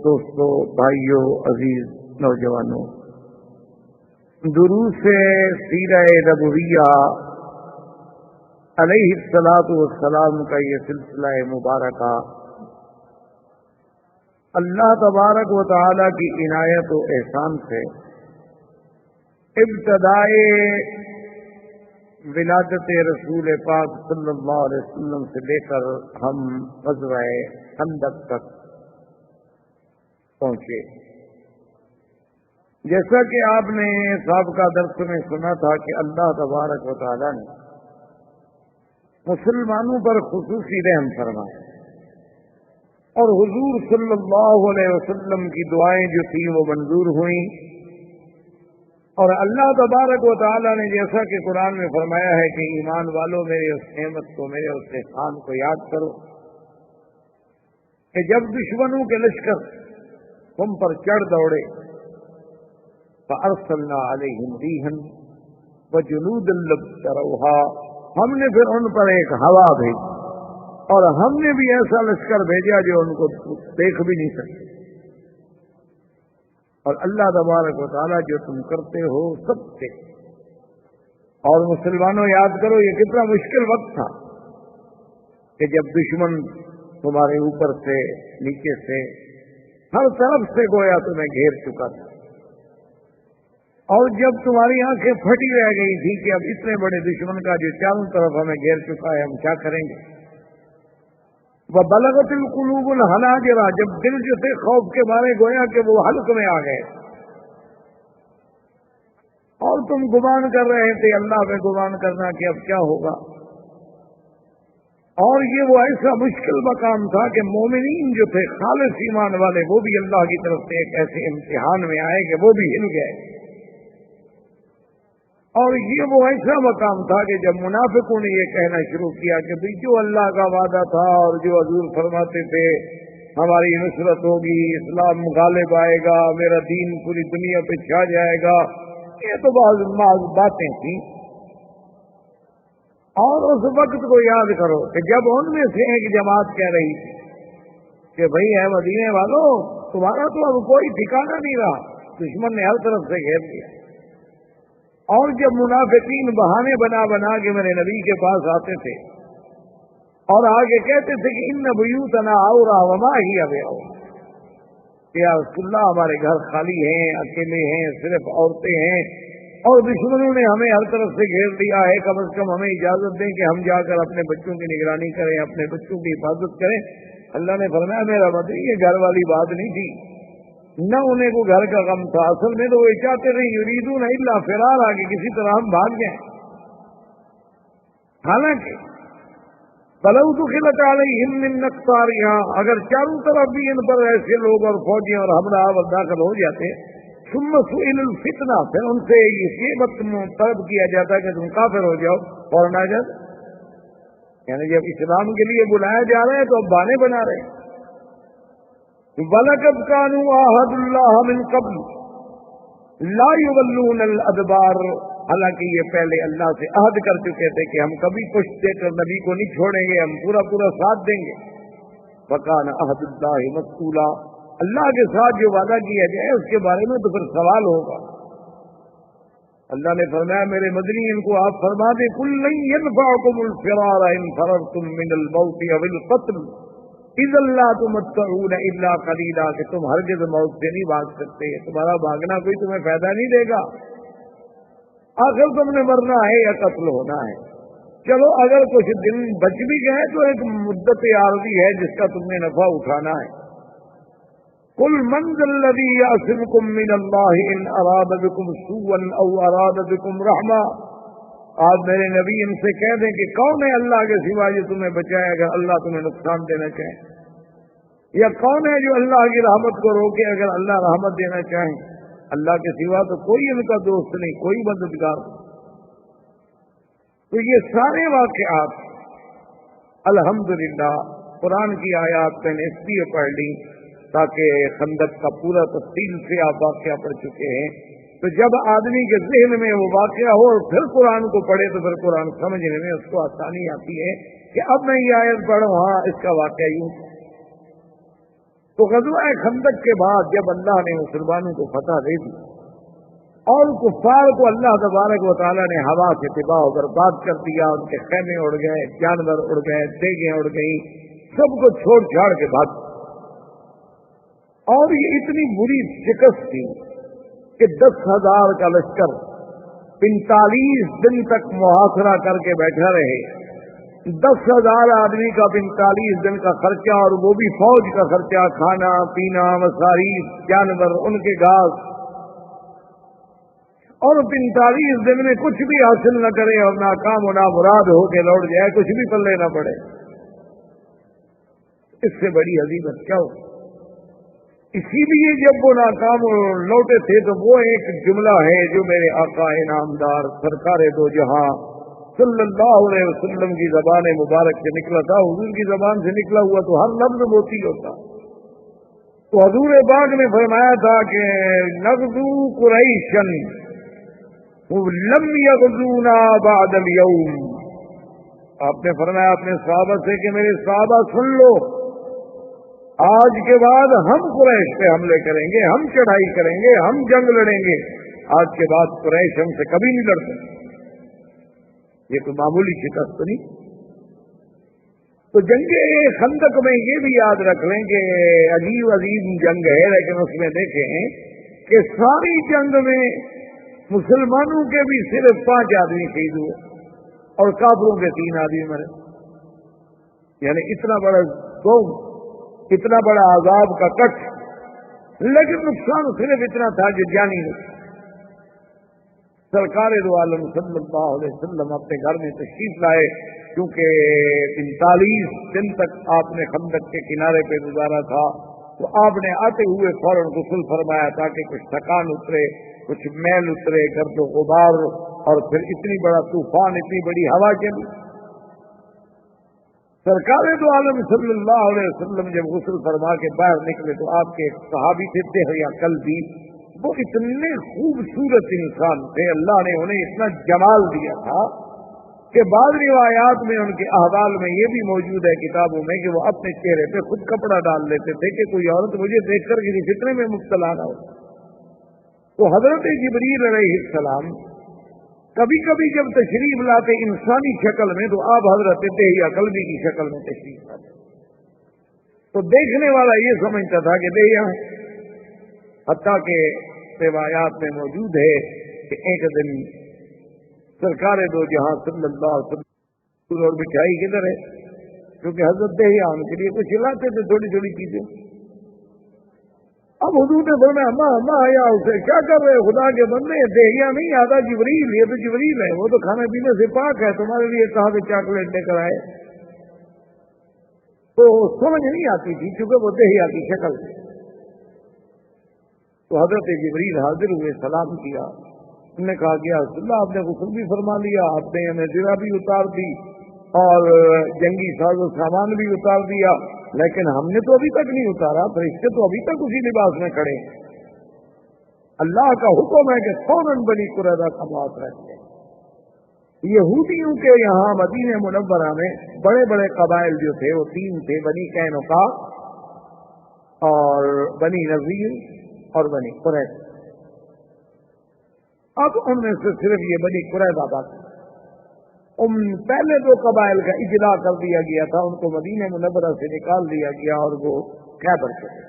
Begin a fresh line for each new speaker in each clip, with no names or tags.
دوستو، بھائیوں، عزیز نوجوانوں، دروس سیرہ نبویہ علیہ الصلاۃ والسلام کا یہ سلسلہ مبارکہ اللہ تبارک و تعالی کی عنایت و احسان سے ابتدائے ولادت رسول پاک صلی اللہ علیہ وسلم سے لے کر ہم غزوہ خندق تک پہنچے۔ جیسا کہ آپ نے سابقہ درس میں سنا تھا کہ اللہ تبارک و تعالی نے مسلمانوں پر خصوصی رحم فرمایا اور حضور صلی اللہ علیہ وسلم کی دعائیں جو تھیں وہ منظور ہوئیں، اور اللہ تبارک و تعالی نے جیسا کہ قرآن میں فرمایا ہے کہ ایمان والوں میرے اس نعمت کو، میرے اس احسان کو یاد کرو کہ جب دشمنوں کے لشکر تم پر چڑھ دوڑے فَأَرْسَلْنَا عَلَيْهِمْ رِيحًا وَجُنُودًا لَمْ تَرَوْهَا، ہم نے پھر ان پر ایک ہوا بھیجی اور ہم نے بھی ایسا لشکر بھیجا جو ان کو دیکھ بھی نہیں سکتے۔ اور اللہ تبارک و تعالیٰ جو تم کرتے ہو سب سے، اور مسلمانوں یاد کرو یہ کتنا مشکل وقت تھا کہ جب دشمن تمہارے اوپر سے، نیچے سے، ہر طرف سے گویا تمہیں گھیر چکا تھا، اور جب تمہاری آنکھیں پھٹی رہ گئی تھی کہ اب اتنے بڑے دشمن کا جو چاروں طرف ہمیں گھیر چکا ہے ہم کیا کریں گے۔ وَبَلَغَتِ الْقُلُوبُ الْحَنَاجِرَ، جب دل جو تھے خوف کے مارے گویا کہ وہ حلق میں آ گئے، اور تم گمان کر رہے تھے، اللہ میں گمان کرنا کہ اب کیا ہوگا۔ اور یہ وہ ایسا مشکل مقام تھا کہ مومنین جو تھے خالص ایمان والے وہ بھی اللہ کی طرف سے ایک ایسے امتحان میں آئے کہ وہ بھی ہل گئے، اور یہ وہ ایسا مقام تھا کہ جب منافقوں نے یہ کہنا شروع کیا کہ بھئی جو اللہ کا وعدہ تھا اور جو حضور فرماتے تھے ہماری نصرت ہوگی، اسلام غالب آئے گا، میرا دین پوری دنیا پہ چھا جائے گا، یہ تو بعض باتیں تھیں۔ اور اس وقت کو یاد کرو کہ جب ان میں سے ایک جماعت کہہ رہی تھی کہ بھئی اے مدینے والوں تمہارا تو اب کوئی ٹھکانہ نہیں رہا، دشمن نے ہر طرف سے گھیر دیا، اور جب منافقین بہانے بنا بنا کے میرے نبی کے پاس آتے تھے اور آگے کہتے تھے کہ ان بیوتنا عورہ وما ہی عورہ، کہ یا رسول اللہ ہمارے گھر خالی ہیں، اکیلے ہیں، صرف عورتیں ہیں، اور دشمنوں نے ہمیں ہر طرف سے گھیر دیا ہے، کم از کم ہمیں اجازت دیں کہ ہم جا کر اپنے بچوں کی نگرانی کریں، اپنے بچوں کی حفاظت کریں۔ اللہ نے فرمایا میرا مطلب یہ گھر والی بات نہیں تھی، نہ انہیں کو گھر کا غم تھا، اصل میں تو وہ چاہتے رہے یریدون الا فرارا کہ کسی طرح ہم بھاگ جائیں۔ حالانکہ فلو دخلت علیہم من اقطارہا، اگر چاروں طرف بھی ان پر ایسے لوگ اور فوجی اور حملہ آور داخل ہو جاتے، ثم سئلوا الفتنہ، پھر ان سے یہ مت طلب کیا جاتا کہ تم کافر ہو جاؤ فوراً آ جاؤ، یعنی جب اسلام کے لیے بلایا جا رہا ہے تو اب بہانے بنا رہے ہیں۔ وَلَقَدْ كَانُوا عَاهَدُوا اللَّهَ مِن قَبْلُ لَا يُوَلُّونَ الْأَدْبَارَ، حالانکہ یہ پہلے اللہ سے عہد کر چکے تھے کہ ہم کبھی پشت دے کر نبی کو نہیں چھوڑیں گے، ہم پورا پورا ساتھ دیں گے۔ وَكَانَ عَهْدُ اللَّهِ مَسْئُولًا، اللہ کے ساتھ جو وعدہ کیا جائے اس کے بارے میں تو پھر سوال ہوگا۔ اللہ نے فرمایا میرے مدنی ان کو آپ فرما دیں قُل لَّن يَنفَعَكُمُ الْفِرَارَ إِن فَرَرْتُم مِّنَ الْمَوْتِ أَوِ الْقَتْلِ إِذًا لَّا تُمَتَّعُونَ إِلَّا قَلِيلًا، کہ تم ہرگز موت سے نہیں بھاگ سکتے، تمہارا بھاگنا کوئی تمہیں فائدہ نہیں دے گا، آخر تم نے مرنا ہے یا قتل ہونا ہے۔ چلو اگر کچھ دن بچ بھی گئے تو ایک مدت عارضی ہے جس کا تم نے نفع اٹھانا ہے۔ قُلْ مَنْ ذَا الَّذِي يَعْصِمُكُم مِّنَ اللَّهِ إِنْ أَرَادَ بِكُمْ سُوءًا أَوْ أَرَادَ بِكُمْ رَحْمَةً، آپ میرے نبی ان سے کہہ دیں کہ کون ہے اللہ کے سوا جو تمہیں بچائے اگر اللہ تمہیں نقصان دینا چاہے، یا کون ہے جو اللہ کی رحمت کو روکے اگر اللہ رحمت دینا چاہیں۔ اللہ کے سوا تو کوئی ان کا دوست نہیں، کوئی مددگار نہیں۔ تو یہ سارے واقعات الحمدللہ قرآن کی آیات میں نے اس لیے پڑھ لی تاکہ خندق کا پورا تفصیل سے آپ واقعہ پڑھ چکے ہیں، تو جب آدمی کے ذہن میں وہ واقعہ ہو اور پھر قرآن کو پڑھے تو پھر قرآن سمجھنے میں اس کو آسانی آتی ہے کہ اب میں یہ آیت پڑھوں، ہاں اس کا واقعہ یوں۔ تو غزوہ خندق کے بعد جب اللہ نے مسلمانوں کو فتح دے دی اور کفار کو اللہ تبارک و تعالیٰ نے ہوا سے تباہ و برباد کر دیا، ان کے خیمے اڑ گئے، جانور اڑ گئے، دیگیں اڑ گئی، سب کو چھوڑ چھاڑ کے بھاگ، اور یہ اتنی بری شکست تھی کہ 10,000 کا لشکر 45 دن تک محاصرہ کر کے بیٹھا رہے، 10,000 آدمی کا 45 دن کا خرچہ، اور وہ بھی فوج کا خرچہ، کھانا پینا، مصارف، جانور، ان کے گھاس، اور 45 دن میں کچھ بھی حاصل نہ کرے اور ناکام و نامراد ہو کے لوٹ جائے، کچھ بھی پلے نہ پڑے، اس سے بڑی عظیمت کیا ہو؟ اسی لیے جب وہ ناکام لوٹے تھے تو وہ ایک جملہ ہے جو میرے آقا انعامدار سرکار دو جہاں صلی اللہ علیہ وسلم کی زبان مبارک سے نکلا تھا، حضور کی زبان سے نکلا ہوا تو ہر لفظ موتی ہوتا۔ تو حضور پاک نے فرمایا تھا کہ نغزو قریشن لم یغزونا بعد اليوم، آپ نے فرمایا اپنے صحابہ سے کہ میرے صحابہ سن لو، آج کے بعد ہم قریش پہ حملے کریں گے، ہم چڑھائی کریں گے، ہم جنگ لڑیں گے، آج کے بعد قریش ہم سے کبھی نہیں لڑتے۔ یہ کوئی معمولی شکست نہیں۔ تو جنگ خندق میں یہ بھی یاد رکھ لیں کہ عجیب عظیم جنگ ہے، لیکن اس میں دیکھیں کہ ساری جنگ میں مسلمانوں کے بھی صرف 5 آدمی شہید ہوئے اور کافروں کے 3 آدمی مرے، یعنی اتنا بڑا قوم، اتنا بڑا عذاب کا کٹ، لیکن نقصان صرف اتنا تھا جو جانی نہیں۔ سرکار دو عالم صلی اللہ علیہ وسلم اپنے گھر میں تشریف لائے، کیونکہ 45 دن تک آپ نے خندق کے کنارے پہ گزارا تھا، تو آپ نے آتے ہوئے فوراً غسل فرمایا تاکہ کچھ تھکان اترے، کچھ میل اترے، گرد و غبار، اور پھر اتنی بڑا طوفان، اتنی بڑی ہوا چلی۔ سرکار دو عالم صلی اللہ علیہ وسلم جب غسل فرما کے باہر نکلے تو آپ کے ایک صحابی تھے دہیا کلبی، وہ اتنے خوبصورت انسان تھے، اللہ نے انہیں اتنا جمال دیا تھا کہ بعض روایات میں ان کے احوال میں یہ بھی موجود ہے کتابوں میں کہ وہ اپنے چہرے پہ خود کپڑا ڈال لیتے تھے کہ کوئی عورت مجھے دیکھ کر کسی فتنے میں مبتلا نہ ہو۔ تو حضرت جبریل علیہ السلام کبھی کبھی جب تشریف لاتے انسانی شکل میں تو آپ حضرت دہیا کلبی کی شکل میں تشریف لاتے، تو دیکھنے والا یہ سمجھتا تھا کہ دہیا ہے، حتیٰ کہ روایات میں موجود ہے کہ ایک دن سرکار دو جہاں صلی اللہ علیہ وسلم اور مٹھائی کدھر ہے، کیونکہ حضرت دہیا ان کے لیے کچھ کھلاتے تھے تھوڑی تھوڑی چیزیں۔ اب حضور نے فرمایا اما آیا اسے کیا کر رہے خدا کے بندے، دہیا نہیں آتا جبریل، یہ تو جبریل ہے، وہ تو کھانے پینے سے پاک ہے، تمہارے لیے کہاں سے چاکلیٹ لے کر آئے۔ تو سمجھ نہیں آتی تھی کیونکہ وہ دہیا کی شکل تھی۔ تو حضرت جبریل حاضر ہوئے، سلام کیا، انہوں نے کہا کہ یا رسول اللہ آپ نے غسل بھی فرما لیا، آپ نے ہمیں زرہ بھی اتار دی اور جنگی ساز و سامان بھی اتار دیا، لیکن ہم نے تو ابھی تک نہیں اتارا، فرشتے تو ابھی تک اسی لباس میں کھڑے ہیں۔ اللہ کا حکم ہے کہ فوراً بنی قریظہ کا محاصرہ کریں۔ یہودیوں کے یہاں مدینہ منورہ میں بڑے بڑے قبائل جو تھے وہ 3 تھے، بنی قینقاع اور بنی نذیر اور بنی قریظہ۔ اب ان میں سے صرف یہ بنی قریظہ باقی، ان پہلے 2 قبائل کا اجلاء کر دیا گیا تھا، ان کو مدینہ منورہ سے نکال دیا گیا اور وہ خیبر چلے،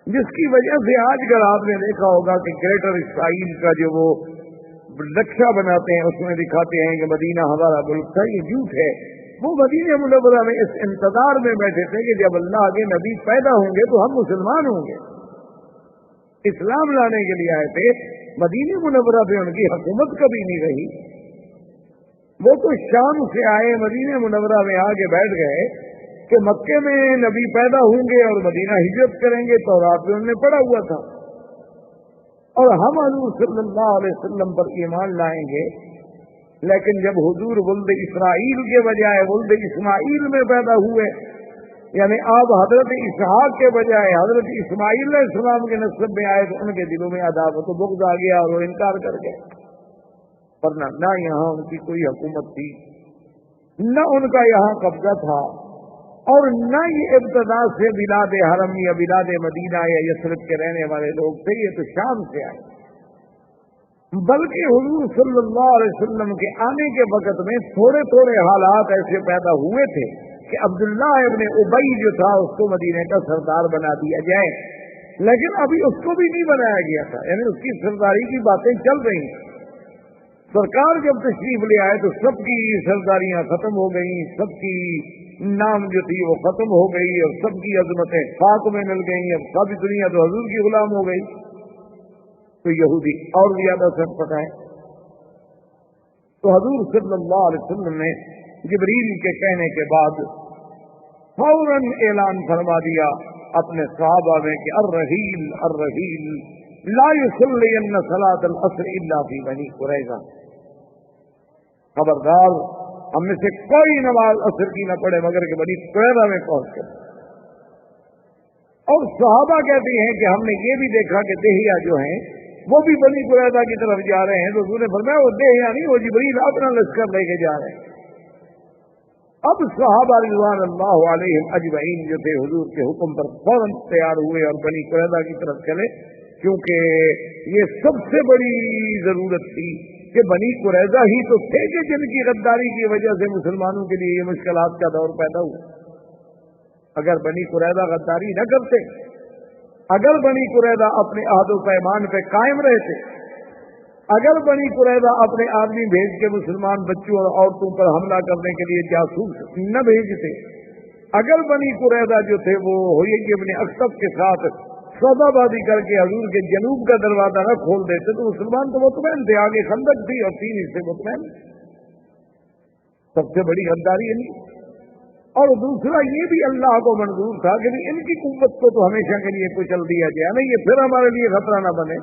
جس کی وجہ سے آج کل آپ نے دیکھا ہوگا کہ گریٹر اسرائیل کا جو وہ نقشہ بناتے ہیں اس میں دکھاتے ہیں کہ مدینہ ہمارا ملک تھا، یہ جھوٹ ہے۔ وہ مدینہ منورہ میں اس انتظار میں بیٹھے تھے کہ جب اللہ کے نبی پیدا ہوں گے تو ہم مسلمان ہوں گے، اسلام لانے کے لیے آئے تھے۔ مدینہ منورہ پہ ان کی حکومت کبھی نہیں رہی، وہ تو شام سے آئے، مدینہ منورہ میں آگے بیٹھ گئے کہ مکے میں نبی پیدا ہوں گے اور مدینہ ہجرت کریں گے، تو رات میں انہوں نے پڑھا ہوا تھا، اور ہم حضور صلی اللہ علیہ وسلم پر ایمان لائیں گے۔ لیکن جب حضور ولد اسرائیل کے بجائے ولد اسماعیل میں پیدا ہوئے، یعنی آپ حضرت اسحاق کے بجائے حضرت اسماعیل علیہ السلام کے نسب میں آئے، تو ان کے دلوں میں عداوت و بغض آ گیا اور وہ انکار کر گئے، ورنہ نہ یہاں ان کی کوئی حکومت تھی، نہ ان کا یہاں قبضہ تھا، اور نہ یہ ابتدا سے بلاد حرم یا بلاد مدینہ یا یثرب کے رہنے والے لوگ تھے، یہ تو شام سے آئے، بلکہ حضور صلی اللہ علیہ وسلم کے آنے کے وقت میں تھوڑے تھوڑے حالات ایسے پیدا ہوئے تھے کہ عبداللہ ابن ابی جو تھا اس کو مدینے کا سردار بنا دیا جائے، لیکن ابھی اس کو بھی نہیں بنایا گیا تھا، یعنی اس کی سرداری کی باتیں چل رہی ہیں۔ سرکار جب تشریف لے آئے تو سب کی سرداریاں ختم ہو گئیں، سب کی نام جو تھی وہ ختم ہو گئی، اور سب کی عظمتیں خاک میں مل گئیں، اب ساری دنیا تو حضور کی غلام ہو گئی۔ تو یہودی اور زیادہ سر پٹائے، تو حضور صلی اللہ علیہ وسلم نے جبریل کے کہنے کے بعد فوراً اعلان فرما دیا اپنے صحابہ میں کہ الرحیل الرحیل لا یصلین صلاۃ العصر الا فی بنی قریظہ، خبردار ہم میں سے کوئی نماز عصر کی نہ پڑھے مگر کہ بنی قریظہ میں پہنچ کر۔ اور صحابہ کہتے ہیں کہ ہم نے یہ بھی دیکھا کہ دہیا جو ہیں وہ بھی بنی قریظہ کی طرف جا رہے ہیں، تو حضور نے فرمایا وہ دہیا نہیں، وہ جبریل اپنا لشکر لے کے جا رہے ہیں۔ اب صحابہ رضوان اللہ علیہم اجمعین جو تھے حضور کے حکم پر فوراً تیار ہوئے اور بنی قریظہ کی طرف چلے، کیونکہ یہ سب سے بڑی ضرورت تھی کہ بنی قریظہ ہی تو تھے کہ جن کی غداری کی وجہ سے مسلمانوں کے لیے یہ مشکلات کا دور پیدا ہوا۔ اگر بنی قریظہ غداری نہ کرتے، اگر بنی قریظہ اپنے عہد و پیمان پہ قائم رہتے، اگر بنی قریظہ اپنے آدمی بھیج کے مسلمان بچوں اور عورتوں پر حملہ کرنے کے لیے جاسوس نہ بھیجتے، اگر بنی قریظہ جو تھے وہ ہوئی ابن اخطب کے ساتھ سودا بازی کر کے حضور کے جنوب کا دروازہ نہ کھول دیتے، تو مسلمان تو مطمئن تھے، آگے خندق تھی اور 3 حصے مطمئن۔ سب سے بڑی غداری نہیں، اور دوسرا یہ بھی اللہ کو منظور تھا کہ ان کی قوت کو تو ہمیشہ کے لیے کچل دیا جائے، نہیں یہ پھر ہمارے لیے خطرہ نہ بنے،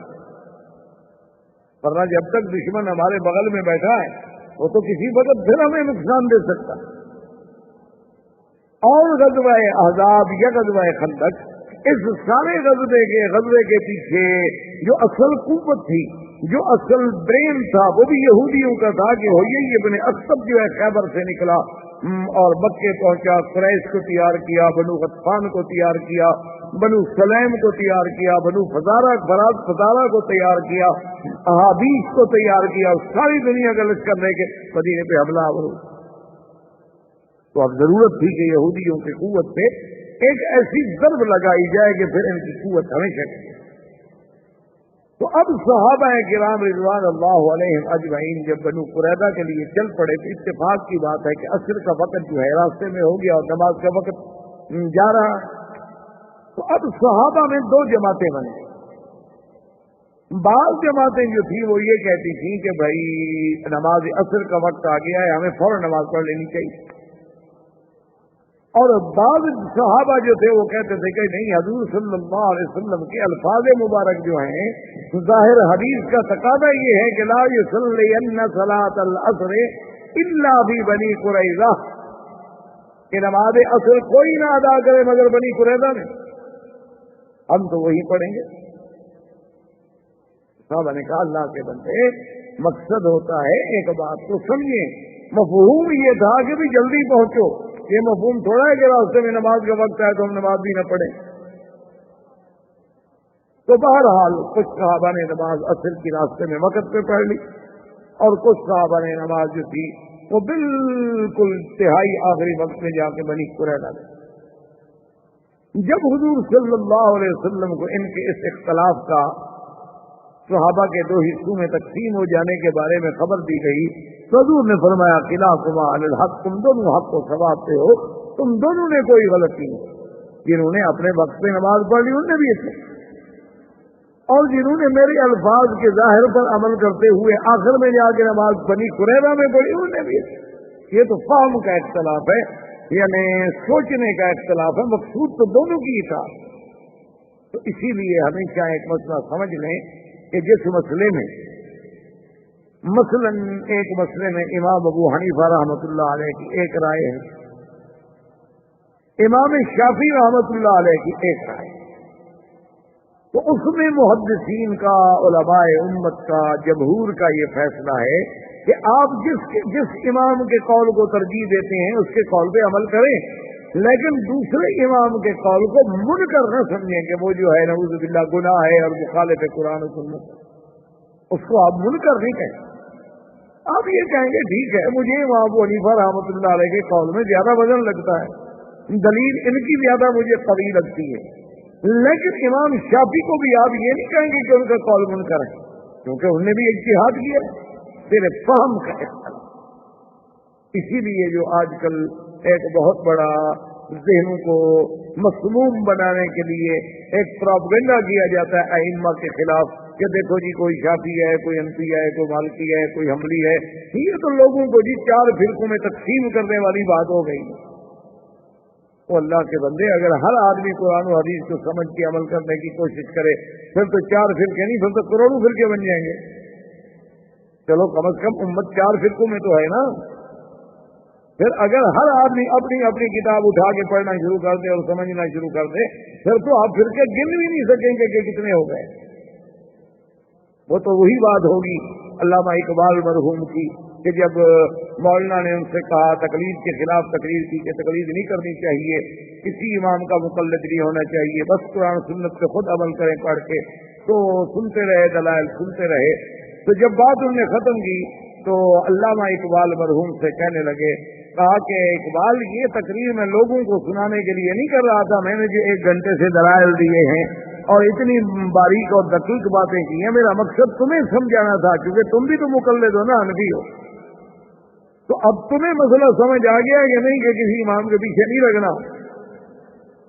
ورنہ جب تک دشمن ہمارے بغل میں بیٹھا ہے وہ تو کسی وقت پھر ہمیں نقصان دے سکتا۔ اور غزوہ احزاب یا غزوہ خندق، اس سارے غزوے کے پیچھے جو اصل قوت تھی، جو اصل برین تھا، وہ بھی یہودیوں کا تھا کہ ہوئی ابن اخطب جو ہے خیبر سے نکلا اور مکے پہنچا، قریش کو تیار کیا، بنو غطفان کو تیار کیا، بنو سلیم کو تیار کیا، بنو فزارہ کو تیار کیا، احابیش کو تیار کیا، ساری دنیا کا لشکر لے کے مدینے پہ حملہ آور۔ تو اب ضرورت تھی کہ یہودیوں کی قوت پہ ایک ایسی ضرب لگائی جائے کہ پھر ان کی قوت ہمیشہ کی۔ تو اب صحابہ کرام رضوان اللہ علیہم اجمعین جب بنو قریظہ کے لیے چل پڑے تو اتفاق کی بات ہے کہ عصر کا وقت جو ہے راستے میں ہو گیا اور نماز کا وقت جا رہا، تو اب صحابہ میں 2 جماعتیں بنیں۔ بعض جماعتیں جو تھی وہ یہ کہتی تھیں کہ بھائی نماز عصر کا وقت آ گیا ہے، ہمیں فوراً نماز پڑھ لینی چاہیے، اور بعض صحابہ جو تھے وہ کہتے تھے کہ نہیں، حضور صلی اللہ علیہ وسلم کے الفاظ مبارک جو ہیں ظاہر حدیث کا تقاضا یہ ہے کہ لا یصلین صلاۃ العصر الا فی بنی قریظہ، کہ نماز عصر کوئی نہ ادا کرے مگر بنی قریظہ میں، ہم تو وہی پڑھیں گے۔ صحابہ نے کہا اللہ کے بندے، مقصد ہوتا ہے ایک بات تو سمجھیں، مفہوم یہ تھا کہ بھی جلدی پہنچو، یہ مفہوم تھوڑا ہے کہ راستے میں نماز کا وقت ہے تو ہم نماز بھی نہ پڑھیں۔ تو بہرحال کچھ صحابہ نے نماز عصر کی راستے میں وقت پہ پڑھ لی، اور کچھ صحابہ نے نماز جو تھی وہ بالکل انتہائی آخری وقت میں جا کے بنی قریظہ میں۔ جب حضور صلی اللہ علیہ وسلم کو ان کے اس اختلاف کا صحابہ کے 2 حصوں میں تقسیم ہو جانے کے بارے میں خبر دی گئی تو حضور نے فرمایا خلافکما علی الحق، تم دونوں حق کو ثواب پہ ہو، تم دونوں نے کوئی غلطی نہیں، جنہوں نے اپنے وقت پہ نماز پڑھ لی انہوں نے بھی اسے، اور جنہوں نے میرے الفاظ کے ظاہر پر عمل کرتے ہوئے آخر میں جا کے نماز بنی قریظہ میں پڑھی انہوں نے بھی اسے۔ یہ تو فہم کا اختلاف ہے، یعنی سوچنے کا اختلاف ہے، مقصود تو دونوں کی ہی تھا۔ تو اسی لیے ہمیشہ ایک مسئلہ سمجھ لیں کہ جس مسئلے میں مثلاً ایک مسئلے میں امام ابو حنیفہ رحمۃ اللہ علیہ کی ایک رائے ہے، امام شافعی رحمۃ اللہ علیہ کی ایک رائے، تو اس میں محدثین کا، علماء امت کا، جمہور کا یہ فیصلہ ہے کہ آپ جس امام کے قول کو ترجیح دیتے ہیں اس کے قول پہ عمل کریں، لیکن دوسرے امام کے قول کو منکر نہ سمجھیں کہ وہ جو ہے نعوذ باللہ گناہ ہے اور مخالف قرآن و سنت، اس کو آپ منکر نہیں کہیں، آپ یہ کہیں گے ٹھیک ہے مجھے امام ابو حنیفہ رحمۃ اللہ علیہ کے قول میں زیادہ وزن لگتا ہے، دلیل ان کی زیادہ مجھے قوی لگتی ہے، لیکن امام شافعی کو بھی آپ یہ نہیں کہیں گے کہ ان کا قول منکر ہے، کیونکہ انہوں نے بھی اجتہاد کیا، صرف فہم کا اختلاف۔ اسی لیے جو آج کل ایک بہت بڑا ذہنوں کو مسموم بنانے کے لیے ایک پروپیگنڈا کیا جاتا ہے ائمہ کے خلاف کہ دیکھو جی کوئی شافعی ہے، کوئی حنفی ہے، کوئی مالکی ہے، کوئی حنبلی ہے، یہ تو لوگوں کو جی 4 فرقوں میں تقسیم کرنے والی بات ہو گئی۔ تو اللہ کے بندے، اگر ہر آدمی قرآن و حدیث کو سمجھ کے عمل کرنے کی کوشش کرے پھر تو 4 فرقے نہیں، پھر تو کروڑوں فرقے بن جائیں گے۔ چلو کم از کم امت 4 فرقوں میں تو ہے نا۔ پھر اگر ہر آدمی اپنی اپنی کتاب اٹھا کے پڑھنا شروع کر دے اور سمجھنا شروع کر دے پھر تو آپ فرقے گن بھی نہیں سکیں گے کہ کتنے ہو گئے۔ وہ تو وہی بات ہوگی علامہ اقبال مرحوم کی کہ جب مولانا نے ان سے کہا تقلید کے خلاف تقریر کی کہ تقلید نہیں کرنی چاہیے، کسی امام کا مقلد نہیں ہونا چاہیے، بس قرآن سنت پہ خود عمل کریں پڑھ کے، تو سنتے رہے دلائل سنتے رہے۔ تو جب بات انہوں نے ختم کی تو علامہ اقبال مرحوم سے کہنے لگے، کہا کہ اقبال یہ تقریر میں لوگوں کو سنانے کے لیے نہیں کر رہا تھا، میں نے جو 1 گھنٹے سے دلائل دیے ہیں اور اتنی باریک اور دقیق باتیں کی ہیں، میرا مقصد تمہیں سمجھانا تھا، کیونکہ تم بھی تو مقلد ہو نا، حنفی ہو، تو اب تمہیں مسئلہ سمجھ آ گیا کہ نہیں کہ کسی امام کے پیچھے نہیں لگنا۔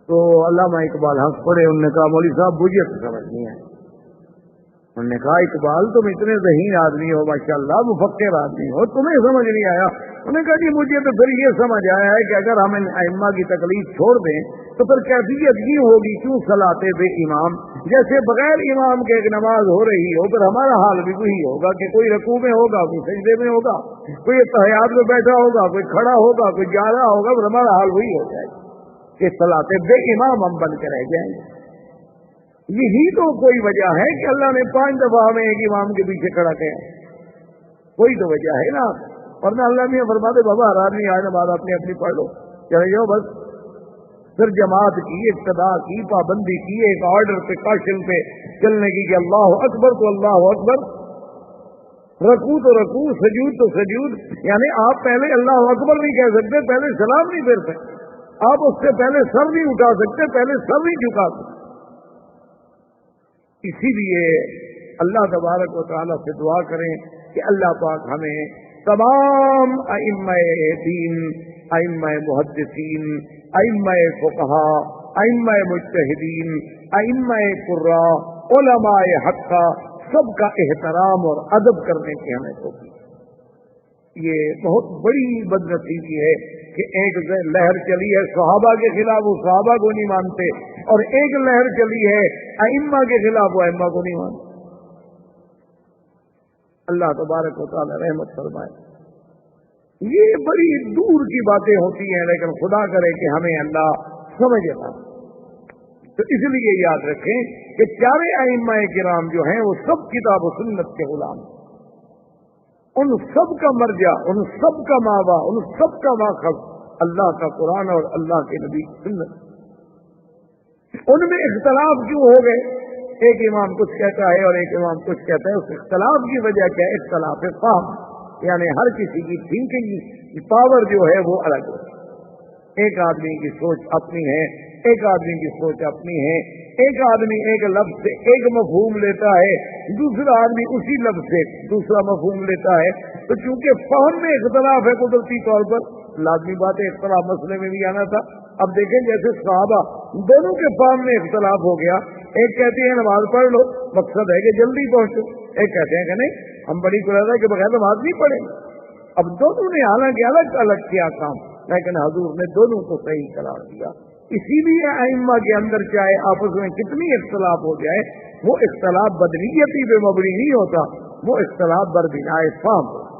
تو علامہ اقبال ہنس پڑے، انہوں نے کہا مولوی صاحب مجھے تو سمجھ نہیں ہے۔ انہوں نے کہا اقبال تم اتنے ذہین آدمی ہو، ماشاءاللہ مفکر آدمی ہو، تمہیں سمجھ نہیں آیا؟ انہوں نے کہا جی مجھے تو پھر یہ سمجھ آیا ہے کہ اگر ہم ان ائمہ کی تقلید چھوڑ دیں تو پھر کیفیت یہ ہوگی کیوں صلاتے بے امام، جیسے بغیر امام کے ایک نماز ہو رہی ہو، پھر ہمارا حال بھی وہی ہوگا کہ کوئی رکوع میں ہوگا، کوئی سجدے میں ہوگا، کوئی تحیات میں بیٹھا ہوگا، کوئی کھڑا ہوگا، کوئی جا رہا ہوگا، پھر ہمارا حال وہی ہو جائے گا کہ صلاتے بے امام ہم بن کے رہ جائیں گے۔ یہی تو کوئی وجہ ہے کہ اللہ نے 5 دفعہ ہمیں ایک امام کے پیچھے کھڑا کیا، کوئی تو وجہ ہے نا، ورنہ اللہ نے فرماتے بابا ہر آدمی آج نماز اپنی اپنی پڑھ لو، چلے جاؤ بس۔ پھر جماعت کی اقتدا کی، پابندی کی، ایک آرڈر پہ قاشل پہ چلنے کی کہ اللہ اکبر تو اللہ اکبر، رکوع تو رکوع، سجود تو سجود، یعنی آپ پہلے اللہ اکبر نہیں کہہ سکتے، پہلے سلام نہیں پھیر سکتے، آپ اس سے پہلے سر نہیں اٹھا سکتے، پہلے سر نہیں جھکا سکتے۔ اسی لیے اللہ تبارک و تعالیٰ سے دعا کریں کہ اللہ پاک ہمیں تمام ائمہ دین، ائمہ محدثین، ائمہ فقہا، ائمہ مجتہدین، ائمہ قراء، علماء حق سب کا احترام اور ادب کرنے کی ہمیں توفیق۔ یہ بہت بڑی بدنصیبی ہے کہ ایک لہر چلی ہے صحابہ کے خلاف، وہ صحابہ کو نہیں مانتے، اور ایک لہر چلی ہے ائمہ کے خلاف، وہ ائمہ کو نہیں مانتے۔ اللہ تبارک و تعالی رحمت فرمائے۔ یہ بڑی دور کی باتیں ہوتی ہیں، لیکن خدا کرے کہ ہمیں اللہ سمجھ آتا۔ تو اس لیے یاد رکھیں کہ 4 ائمہ کرام جو ہیں وہ سب کتاب و سنت کے غلام ہیں، ان سب کا مرجع، ان سب کا مابع، ان سب کا ماخذ اللہ کا قرآن اور اللہ کے نبی کی سنت۔ ان میں اختلاف کیوں ہو گئے؟ ایک امام کچھ کہتا ہے اور ایک امام کچھ کہتا ہے، اس اختلاف کی وجہ کیا ہے؟ اختلاف فہم، یعنی ہر کسی کی تھنکنگ پاور جو ہے وہ الگ ہے۔ ایک آدمی کی سوچ اپنی ہے، ایک آدمی کی سوچ اپنی ہے، ایک آدمی ایک لفظ سے ایک مفہوم لیتا ہے، دوسرا آدمی اسی لفظ سے دوسرا مفہوم لیتا ہے۔ تو چونکہ فہم میں اختلاف ہے قدرتی طور پر، لازمی بات ہے اختلاف مسئلے میں بھی آنا تھا۔ اب دیکھیں جیسے صحابہ دونوں کے فہم میں اختلاف ہو گیا، ایک کہتے ہیں نماز پڑھ لو، مقصد ہے کہ جلدی پہنچو، ایک کہتے ہیں کہ نہیں ہم بڑی قرآن کے بغیر نماز نہیں پڑھیں۔ اب دونوں نے حالانکہ الگ الگ کیا کام، لیکن حضور نے دونوں کو صحیح قرار دیا۔ اسی لیے ائمہ کے اندر چاہے آپس میں کتنی اختلاف ہو جائے، وہ اختلاف بدنیتی پہ مبنی نہیں ہوتا، وہ اختلاف بربنائے فہم ہوتا۔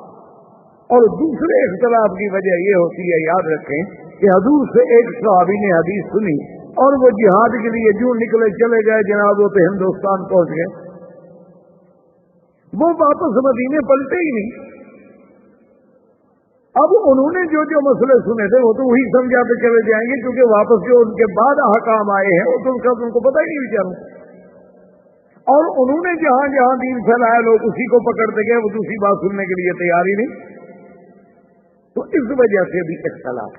اور دوسرے اختلاف کی وجہ یہ ہوتی ہے، یاد رکھیں کہ حضور سے ایک صحابی نے حدیث سنی اور وہ جہاد کے لیے جو نکلے چلے گئے، جناب وہ تو ہندوستان پہنچ گئے، وہ واپس مدینے پلٹے ہی نہیں۔ اب انہوں نے جو جو مسئلے سنے تھے وہ تو وہی سمجھاتے چلے جائیں گے، کیونکہ واپس جو ان کے بعد احکام آئے ہیں وہ تو ان کو پتہ ہی نہیں بیچاروں، اور انہوں نے جہاں جہاں دین پھیلایا لوگ اسی کو پکڑتے گئے، وہ دوسری بات سننے کے لیے تیار ہی نہیں. تو اس وجہ سے بھی اختلاف.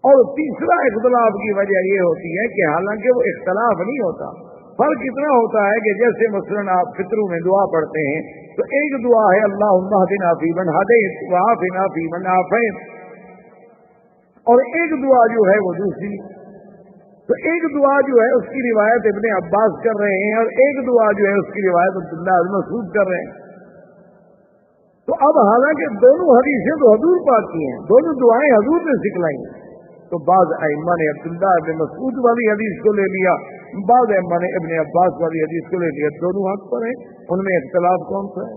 اور تیسرا اختلاف کی وجہ یہ ہوتی ہے کہ حالانکہ وہ اختلاف نہیں ہوتا، فرق اتنا ہوتا ہے کہ جیسے مثلاً آپ فطروں میں دعا پڑھتے ہیں تو ایک دعا ہے اللہم اہدنا فیمن ہدیت وعافنا فیمن عافیت، اور ایک دعا جو ہے وہ دوسری. تو ایک دعا جو ہے اس کی روایت ابن عباس کر رہے ہیں، اور ایک دعا جو ہے اس کی روایت عبداللہ بن مسعود کر رہے ہیں. تو اب حالانکہ دونوں حدیثیں تو حضور پاک کی ہیں، دونوں دعائیں حضور نے سکھلائی ہیں، تو بعض ائمہ نے عبداللہ ابن مسعود والی حدیث کو لے لیا، بعض ائمہ نے ابن عباس والی حدیث کو لے لیا. دونوں حق پر ہیں، ان میں اختلاف کون سا ہے؟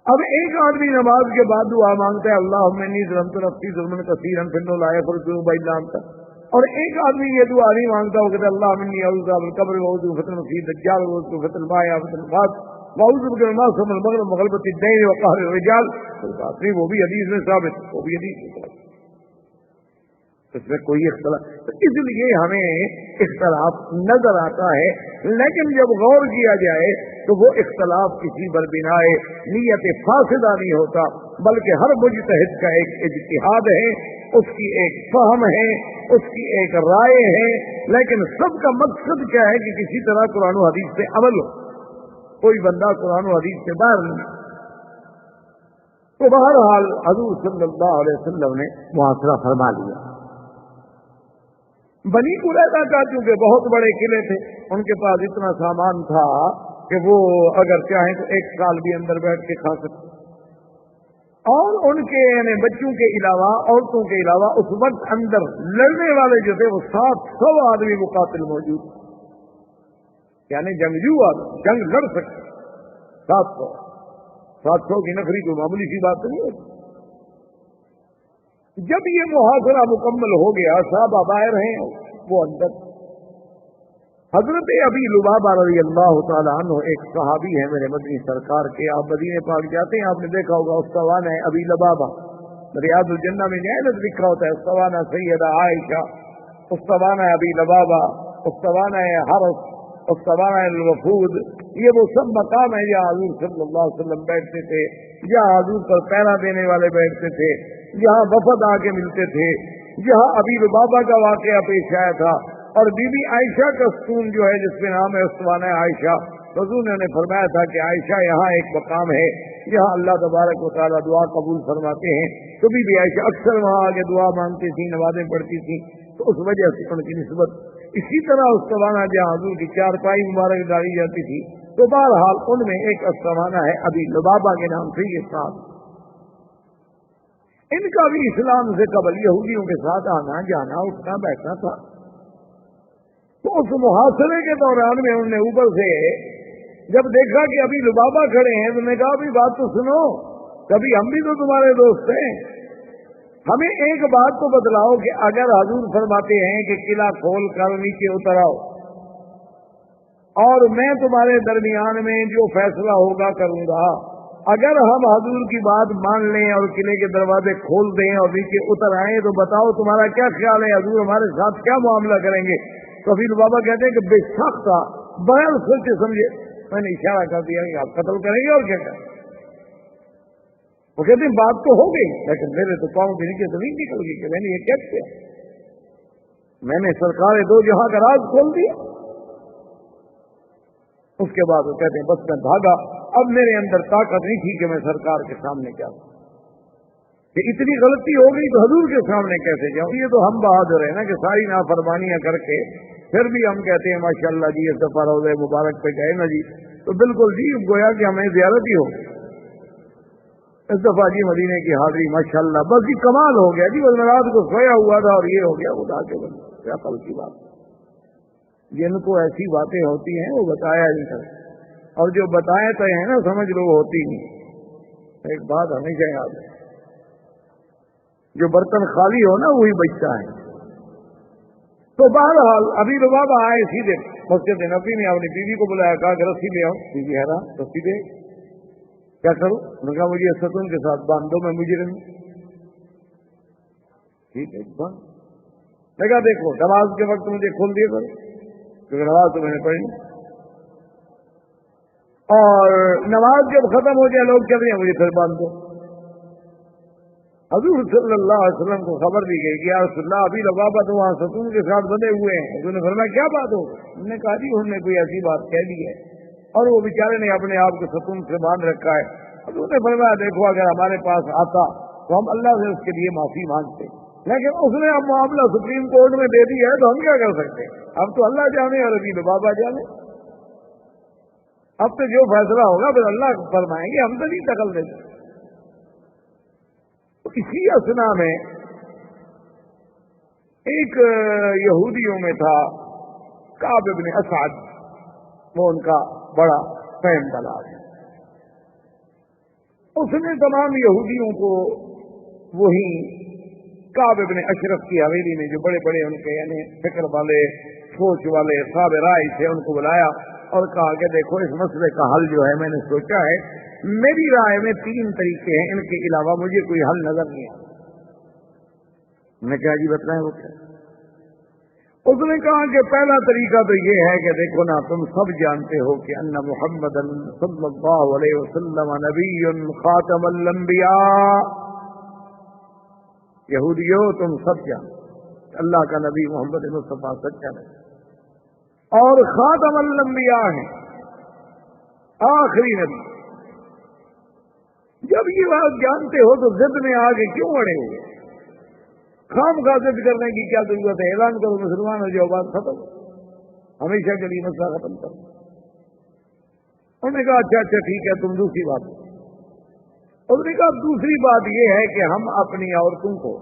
اب ایک آدمی نماز کے بعد دعا مانگتا ہے اللہم انی ظلمت نفسی ظلما کثیرا فانہ لا یغفر الذنوب الا انت، اور ایک آدمی یہ دعا نہیں مانگتا، وہ کہتا ہے اللہم انی اعوذ بک من القبر واعوذ بک من فتنة المسیح الدجال واعوذ بک من فتنة الماء وفتنة البعث واعوذ بک من الماس ومن المغرب وغلبۃ الدین وقہر الرجال. وہ بھی حدیث میں ثابت، وہ بھی حدیث میں ثابت، اس میں کوئی اختلاف. تو اس لیے ہمیں اختلاف نظر آتا ہے، لیکن جب غور کیا جائے تو وہ اختلاف کسی بربنائے نیت فاسدہ نہیں ہوتا، بلکہ ہر مجتہد کا ایک اجتہاد ہے، اس کی ایک فہم ہے، اس کی ایک رائے ہے، لیکن سب کا مقصد کیا ہے کہ کسی طرح قرآن و حدیث سے عمل ہو، کوئی بندہ قرآن و حدیث سے باہر نہیں. تو بہرحال حضور صلی اللہ علیہ وسلم نے محاصرہ فرما لیا. بنی قریظہ کا چونکہ بہت بڑے قلعے تھے، ان کے پاس اتنا سامان تھا کہ وہ اگر چاہیں تو ایک سال بھی اندر بیٹھ کے کھا سکتے، اور ان کے یعنی بچوں کے علاوہ عورتوں کے علاوہ اس وقت اندر لڑنے والے جو تھے وہ 700 آدمی مقاتل موجود، یعنی جنگجو آدمی جنگ لڑ سکتے. 700 کی نفری کوئی معمولی سی بات نہیں ہوتی. جب یہ محاصرہ مکمل ہو گیا، صحابہ باہر ہیں، وہ اندر. حضرت ابی لبابہ رضی اللہ تعالیٰ عنہ ایک صحابی ہے میرے مدنی سرکار کے، آپ مدینے پاک جاتے ہیں آپ نے دیکھا ہوگا استوانہ ابی لبابہ، ریاض الجنہ میں نہایت لکھا ہوتا ہے استوانہ سیدہ عائشہ، استوانہ ابی لبابہ، استوانہ حرس، استوانہ الوفود. یہ وہ سب مقام ہیں جہاں حضور صلی اللہ علیہ وسلم بیٹھتے تھے، جہاں حضور پر پہرا دینے والے بیٹھتے تھے، جہاں وفد آ کے ملتے تھے، جہاں ابی لبابہ کا واقعہ پیش آیا تھا. اور بی بی عائشہ کا ستون جو ہے جس میں نام ہے استوانہ عائشہ، حضور نے فرمایا تھا کہ عائشہ یہاں ایک مقام ہے جہاں اللہ تبارک و تعالیٰ دعا قبول فرماتے ہیں. تو بی بی عائشہ اکثر وہاں آگے دعا مانگتی تھی، نمازیں پڑھتی تھی، تو اس وجہ سے ان کی نسبت. اسی طرح استوانہ جہاں حضور کی چارپائی مبارک ڈالی جاتی تھی، تو بہرحال ان میں ایک استوانہ ہے ابی لبابہ کے نام سے یہ صاحب. ان کا بھی اسلام سے قبل یہودیوں کے ساتھ آنا جانا اٹھنا بیٹھنا تھا. تو اس محاصرے کے دوران میں انہوں نے اوپر سے جب دیکھا کہ ابھی لبابہ کھڑے ہیں تو نے کہا ابھی بات تو سنو، کبھی ہم بھی تو تمہارے دوست ہیں، ہمیں ایک بات تو بتلاؤ کہ اگر حضور فرماتے ہیں کہ قلعہ کھول کر نیچے اتر آؤ اور میں تمہارے درمیان میں جو فیصلہ ہوگا کروں گا، اگر ہم حضور کی بات مان لیں اور قلعے کے دروازے کھول دیں اور نیچے اتر آئیں تو بتاؤ تمہارا کیا خیال ہے، حضور ہمارے ساتھ کیا معاملہ کریں گے؟ تو ابھی بابا کہتے ہیں کہ بے سخت بغیر سوچے سمجھے میں نے اشارہ کر دیا کہ آپ قتل کریں گے اور کیا کریں. وہ کہتے ہیں بات تو ہو گئی لیکن میرے تو پاؤں کے نیچے تو نہیں نکل گئی کہ میں نے یہ کیا کیا، میں نے سرکار دو جہاں کا راز کھول دیا. اس کے بعد وہ کہتے ہیں بس میں بھاگا، اب میرے اندر طاقت نہیں تھی کہ میں سرکار کے سامنے جاؤں، کہ اتنی غلطی ہو گئی تو حضور کے سامنے کیسے جاؤں. یہ تو ہم بہادر ہیں نا کہ ساری نافرمانیاں کر کے پھر بھی ہم کہتے ہیں ماشاءاللہ جی اس دفعہ روضہ مبارک پہ گئے نا جی تو بالکل جی گویا کہ ہمیں زیارت ہی ہو، اس دفعہ جی مدینے کی حاضری ماشاءاللہ بس جی کمال ہو گیا جی، بس میں رات کو سویا ہوا تھا اور یہ ہو گیا. خدا کے بندے کیا کل کی بات، جن کو ایسی باتیں ہوتی ہیں وہ بتایا نہیں کرتے، اور جو بتائے تو ہیں نا سمجھ لو ہوتی نہیں. ایک بات ہمیشہ یاد ہے، جو برتن خالی ہو نا وہی بچتا ہے. تو بہرحال ابھی لبابہ آئے سیدھے مسجد نبی میں، اپنی بیوی کو بلایا، کہا کہ رسی لے آؤ. بیوی حیران رسی دے، کیا کروں؟ انہوں نے کہا مجھے ستون کے ساتھ باندھ دو، میں مجرم ہوں۔ ٹھیک ہے باندھ۔ میں کہا دیکھو نماز کے وقت مجھے کھول دیا کرو، کیونکہ نماز تو میں نے پڑھی، اور نماز جب ختم ہو جائے لوگ کہتے ہیں مجھے پھر باندھ دو۔ حضور صلی اللہ علیہ وسلم کو خبر دی گئی کہ یا رسول اللہ ابھی لبابہ تو وہاں ستون کے ساتھ بندے ہوئے ہیں۔ حضور نے فرمایا کیا بات ہو؟ انہوں نے کہا جی انہوں نے کوئی ایسی بات کہہ دی ہے اور وہ بیچارے نے اپنے آپ کو ستون سے باندھ رکھا ہے۔ حضور نے فرمایا دیکھو اگر ہمارے پاس آتا تو ہم اللہ سے اس کے لیے معافی مانگتے، لیکن اس نے اب معاملہ سپریم کورٹ میں دے دیا ہے تو ہم کیا کر سکتے ہیں؟ اب تو اللہ جانے اور ابھی لبابہ جانے، اب تو جو فیصلہ ہوگا پھر اللہ فرمائیں گے، ہم تو نہیں دخل دیتے۔ اسی اسنا میں ایک یہودیوں میں تھا کعب ابن اسعد، وہ ان کا بڑا فہم دلال ہے۔ اس نے تمام یہودیوں کو وہی کعب ابن اشرف کی حویلی میں جو بڑے بڑے ان کے یعنی فکر والے سوچ والے صاحب رائے تھے ان کو بلایا اور کہا کہ دیکھو اس مسئلے کا حل جو ہے میں نے سوچا ہے، میری رائے میں 3 طریقے ہیں، ان کے علاوہ مجھے کوئی حل نظر نہیں آتا۔ میں کہا جی بتائیں وہ کیا؟ اس نے کہا کہ پہلا طریقہ تو یہ ہے کہ دیکھو نا تم سب جانتے ہو کہ ان محمد صلی اللہ علیہ وسلم نبی خاتم الانبیاء، یہودیوں تم سب جانتے اللہ کا نبی محمد مصطفیٰ سچا نبی اور خاتم الانبیاء ہے، آخری نبی۔ جب یہ بات جانتے ہو تو ضد میں آگے کیوں اڑے ہوئے؟ خام خواہ ضد کرنے کی کیا ضرورت ہے؟ اعلان کرو مسلمان ہو جاؤ، بات ختم، ہمیشہ کے لیے مسئلہ ختم کرو۔ انہوں نے کہا اچھا ٹھیک ہے، تم دوسری بات۔ انہوں نے کہا دوسری بات یہ ہے کہ ہم اپنی عورتوں کو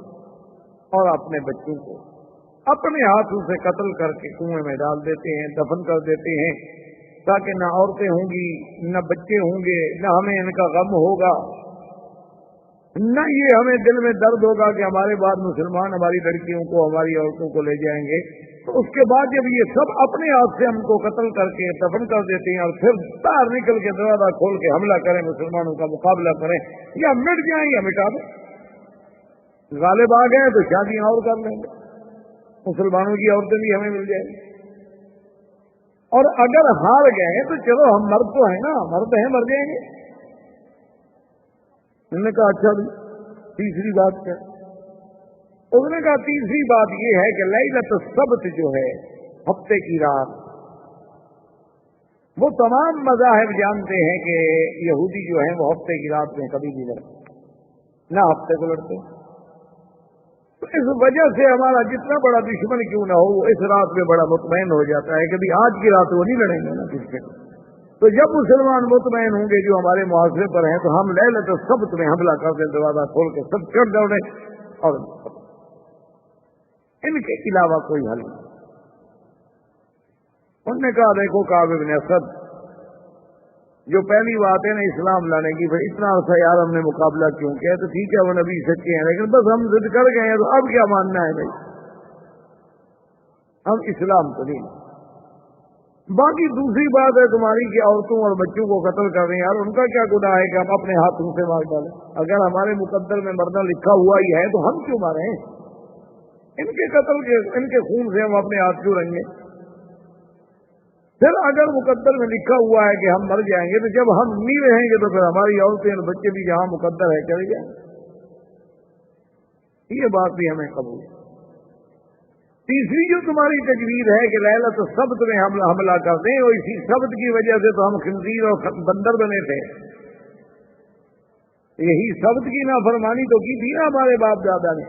اور اپنے بچوں کو اپنے ہاتھوں سے قتل کر کے کنویں میں ڈال دیتے ہیں، دفن کر دیتے ہیں، تاکہ نہ عورتیں ہوں گی نہ بچے ہوں گے، نہ ہمیں ان کا غم ہوگا، نہ یہ ہمیں دل میں درد ہوگا کہ ہمارے بعد مسلمان ہماری لڑکیوں کو ہماری عورتوں کو لے جائیں گے۔ تو اس کے بعد جب یہ سب اپنے ہاتھ سے ہم کو قتل کر کے دفن کر دیتے ہیں اور پھر باہر نکل کے دروازہ کھول کے حملہ کریں، مسلمانوں کا مقابلہ کریں، یا مٹ جائیں یا مٹا دیں، غالب آ گئے تو شادیاں اور کر لیں گے، مسلمانوں کی عورتیں بھی ہمیں مل جائیں گی، اور اگر ہار گئے تو چلو ہم مرد تو ہیں نا، مرد ہیں مر جائیں گے۔ انہوں نے کہا اچھا بھی تیسری بات کیا؟ انہوں نے کہا تیسری بات یہ ہے کہ لیلۃ السبت جو ہے ہفتے کی رات، وہ تمام مذاہب جانتے ہیں کہ یہودی جو ہیں وہ ہفتے کی رات میں کبھی بھی لڑتے نہ ہفتے کو لڑتے، تو اس وجہ سے ہمارا جتنا بڑا دشمن کیوں نہ ہو وہ اس رات میں بڑا مطمئن ہو جاتا ہے کہ بھی آج کی رات وہ نہیں لڑیں گے نا کس کے۔ تو جب مسلمان مطمئن ہوں گے جو ہمارے محاصرے پر ہیں تو ہم لیلۃ السبت میں حملہ کر دیں، دروازہ کھول کے سب چڑھ دوڑیں، اور ان کے علاوہ کوئی حل نہیں۔ انہوں نے کہا دیکھو کعب بن اسد، جو پہلی بات ہے نا اسلام لانے کی، پھر اتنا عرصہ یار ہم نے مقابلہ کیوں کیا؟ تو ٹھیک ہے وہ نبی سچے ہیں، لیکن بس ہم ضد کر گئے ہیں تو اب کیا ماننا ہے بھائی، ہم اسلام کو نہیں۔ باقی دوسری بات ہے تمہاری کہ عورتوں اور بچوں کو قتل کر رہے ہیں، یار ان کا کیا گناہ ہے کہ ہم اپنے ہاتھوں سے مار ڈالیں؟ اگر ہمارے مقدر میں مرنا لکھا ہوا ہی ہے تو ہم کیوں مارے ہیں؟ ان کے قتل کے ان کے خون سے ہم اپنے ہاتھ کیوں رنگیں؟ پھر اگر مقدر میں لکھا ہوا ہے کہ ہم مر جائیں گے تو جب ہم نہیں رہیں گے تو پھر ہماری عورتیں اور بچے بھی جہاں مقدر ہے چلے جائیں۔ یہ بات بھی ہمیں قبول ہے۔ تیسری جو تمہاری تجویز ہے کہ لیلۃ السبت میں ہم حملہ کر دیں، اور اسی سبت کی وجہ سے تو ہم خنزیر اور بندر بنے تھے، یہی سبت کی نافرمانی تو کی تھی نا ہمارے باپ دادا نے،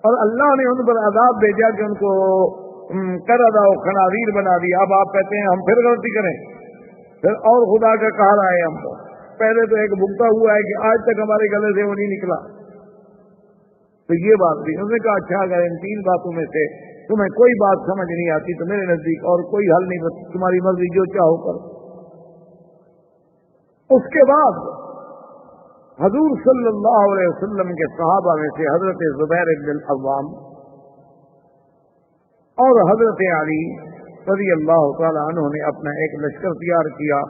اور اللہ نے ان پر عذاب بھیجا کہ ان کو قردہ و خنازیر بنا دیا۔ اب آپ کہتے ہیں ہم پھر غلطی کریں، پھر اور خدا کا قہر آئے ہم کو۔ پہلے تو ایک بھگتا ہوا ہے کہ آج تک ہمارے گلے سے وہ نہیں نکلا، تو یہ بات بھی۔ انہوں نے کہا اچھا اگر ان 3 باتوں میں سے تمہیں کوئی بات سمجھ نہیں آتی تو میرے نزدیک اور کوئی حل نہیں، بس تمہاری مرضی جو چاہو کرو۔ اس کے بعد حضور صلی اللہ علیہ وسلم کے صحابہ میں سے حضرت زبیر بن العوام اور حضرت علی رضی اللہ تعالی عنہ نے اپنا ایک لشکر تیار کیا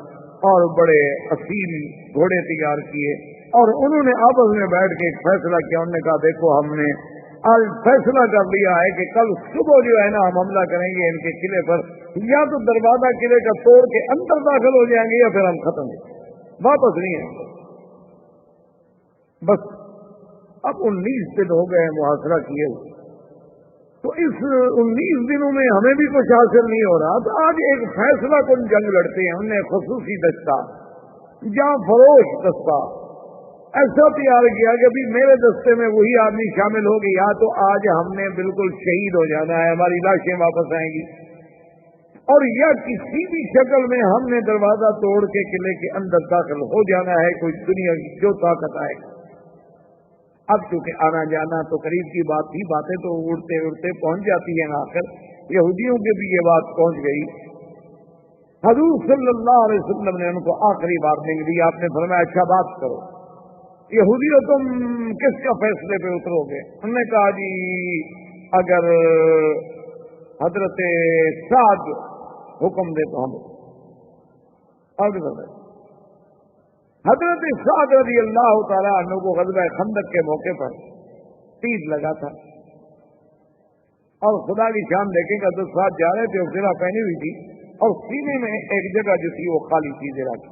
اور بڑے اصیل گھوڑے تیار کیے اور انہوں نے آپس میں بیٹھ کے ایک فیصلہ کیا. انہوں نے کہا دیکھو ہم نے آج فیصلہ کر لیا ہے کہ کل صبح جو ہے نا ہم حملہ کریں گے ان کے قلعے پر, یا تو دروازہ قلعے کا توڑ کے اندر داخل ہو جائیں گے یا پھر ہم ختم ہو واپس نہیں آئیں گے. بس اب 19 دن ہو گئے محاصرہ کیے ہوئے, تو اس 19 دنوں میں ہمیں بھی کچھ حاصل نہیں ہو رہا. تو آج ایک فیصلہ کن جنگ لڑتے ہیں. انہوں نے خصوصی دستہ یا فروش دستہ ایسا تیار کیا کہ ابھی میرے دستے میں وہی آدمی شامل ہو گیا تو آج ہم نے بالکل شہید ہو جانا ہے, ہماری لاشیں واپس آئیں گی, اور یا کسی بھی شکل میں ہم نے دروازہ توڑ کے قلعے کے اندر داخل ہو جانا ہے, کوئی دنیا کی جو طاقت آئے. اب چونکہ آنا جانا تو قریب کی بات تھی, باتیں تو اڑتے اڑتے پہنچ جاتی ہیں. آخر یہودیوں کے بھی یہ بات پہنچ گئی. حضور صلی اللہ علیہ وسلم نے ان کو آخری وارننگ دی. آپ نے فرمایا اچھا بات کرو, یہودیوں تم کس کا فیصلے پہ اترو گے؟ انہوں نے کہا جی اگر حضرت سعد حکم دے تو ہم. آگے بتائیں. حضرت سعد رضی اللہ تعالیٰ عنہ کو غزوہ خندق کے موقع پر تیر لگا تھا, اور خدا کی شان دیکھیں گا تو ساتھ جا رہے تھے, زرہ پہنی ہوئی تھی اور سینے میں ایک جگہ جو تھی وہ خالی تھی زرہ کی.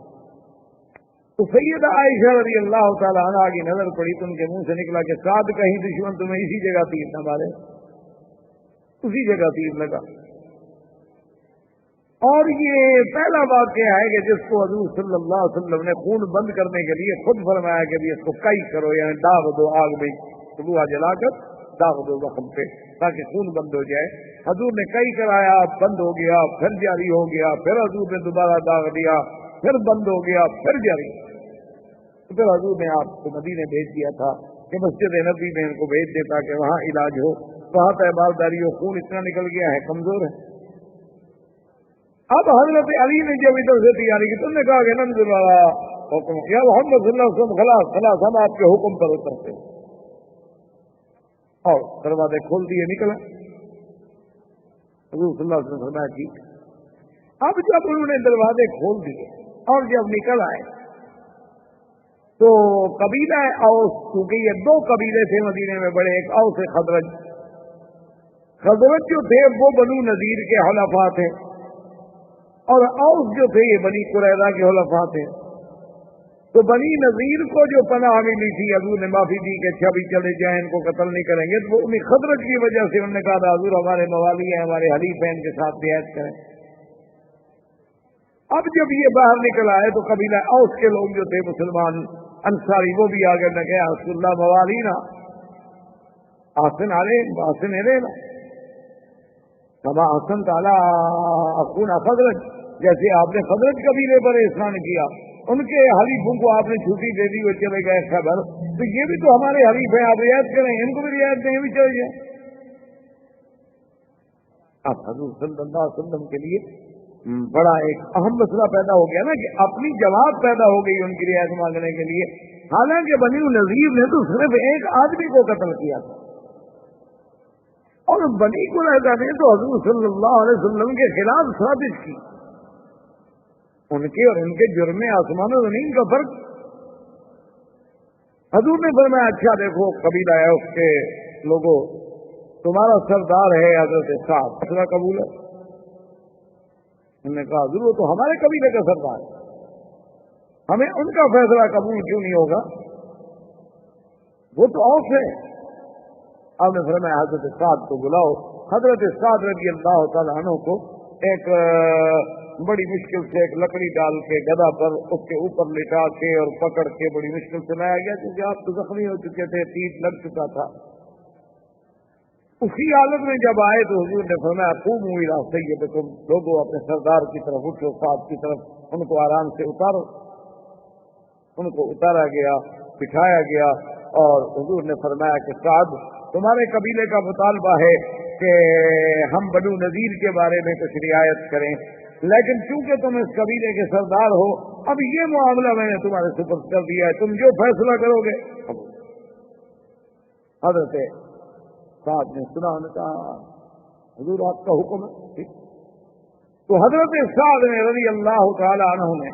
تو سیدہ عائشہ رضی اللہ تعالیٰ عنہ کی نظر پڑی تو ان کے منہ سے نکلا کہ سعد کہیں دشمن تمہیں اسی جگہ تیر نہ مارے, اسی جگہ تیر لگا. اور یہ پہلا واقعہ ہے کہ جس کو حضور صلی اللہ علیہ وسلم نے خون بند کرنے کے لیے خود فرمایا کہ اس کو کئی کرو, یعنی داغ دو آگ میں چولہا جلا کر داغ دو زخم پہ تاکہ خون بند ہو جائے. حضور نے کئی کرایا, بند ہو گیا, پھر جاری ہو گیا, پھر حضور نے دوبارہ داغ دیا, پھر بند ہو گیا, پھر جاری. پھر حضور نے آپ کو مدینے بھیج دیا تھا کہ مسجد نبوی میں ان کو بھیج دے تاکہ وہاں علاج ہو. وہاں تہبارداری ہو, خون اتنا نکل گیا ہے, کمزور ہے. اب حضرت علی نے جب ادھر سے تیاری کی, تم نے کہا کہ ننظر والا حکم یا محمد صلی اللہ علیہ وسلم خلاص خلاص ہم آپ کے حکم پر اترتے, اور دروازے کھول دیے, نکلا. حضور صلی اللہ علیہ وسلم فرمایا ٹھیک. اب جب انہوں نے دروازے کھول دیے اور جب نکل آئے تو قبیلہ اوس, کیونکہ یہ دو قبیلے تھے مدینے میں بڑے, ایک اوس خزرج. خزرج جو تھے وہ بنو نذیر کے حلفاء تھے, اور اوس جو تھے یہ بنی قریظہ کے حلفاء تھے. تو بنی نذیر کو جو پناہ ملی تھی حضور نے معافی دی کہ اچھا بھی چلے جائیں, ان کو قتل نہیں کریں گے. تو انہیں خزرج کی وجہ سے انہوں نے کہا حضور ہمارے موالی ہیں, ہمارے حلیف ہیں, ان کے ساتھ بیعت کریں. اب جب یہ باہر نکل آئے تو قبیلہ اوس کے لوگ جو تھے مسلمان انصاری, وہ بھی آگے نہ گیا رسول اللہ موالینا آسن آلے آسن الینا کما حسن تعالیٰ اخونا خزرج, جیسے آپ نے خزرج قبیلے پر احسان کیا, ان کے حلیفوں کو آپ نے چھٹی دے دی, وہ چلے گئے خبر, تو یہ بھی تو ہمارے حلیف ہیں, آپ رعایت کریں, ان کو بھی رعایت دیں, بھی چلے جائیں. اب حضور صلی اللہ علیہ وسلم کے لیے بڑا ایک اہم مسئلہ پیدا ہو گیا نا کہ اپنی جماعت پیدا ہو گئی ان کی رعایت مانگنے کے لیے. حالانکہ بنی نذیر نے تو صرف ایک آدمی کو قتل کیا تھا, اور بنی قریظہ نے تو حضور صلی اللہ علیہ وسلم کے خلاف ثابت کی. ان کے اور ان کے جرم آسمان و زمین کا فرق. حضور نے فرمایا اچھا دیکھو قبیلہ ہے اس کے لوگوں, تمہارا سردار ہے حضرت سعد, فیصلہ قبول ہے. انہوں نے کہا حضور وہ تو ہمارے قبیلے کا سردار ہے, ہمیں ان کا فیصلہ قبول کیوں نہیں ہوگا, وہ تو اوس ہے. آپ نے فرمایا حضرت سعد کو بلاؤ. حضرت سعد رضی اللہ تعالیٰ عنہ کو ایک بڑی مشکل سے ایک لکڑی ڈال کے گدھا پر اس کے اوپر لٹا کے اور پکڑ کے بڑی مشکل سے لایا گیا, کیونکہ آپ تو زخمی ہو چکے تھے, تیر لگ چکا تھا. اسی حالت میں جب آئے تو حضور نے فرمایا قوموا الی سیدکم, لوگوں اپنے سردار کی طرف اٹھو, سعد کی طرف, ان کو آرام سے اتارو. ان کو اتارا گیا, بٹھایا گیا, اور حضور نے فرمایا کہ سعد تمہارے قبیلے کا مطالبہ ہے کہ ہم بنو نذیر کے بارے میں کچھ رعایت کریں, لیکن چونکہ تم اس قبیلے کے سردار ہو, اب یہ معاملہ میں نے تمہارے سپرد کر دیا ہے, تم جو فیصلہ کرو گے. حضرت سعد نے سنا, انہوں نے کہا حضور آپ کا حکم ہے. تو حضرت سعد نے رضی اللہ تعالی عنہ نے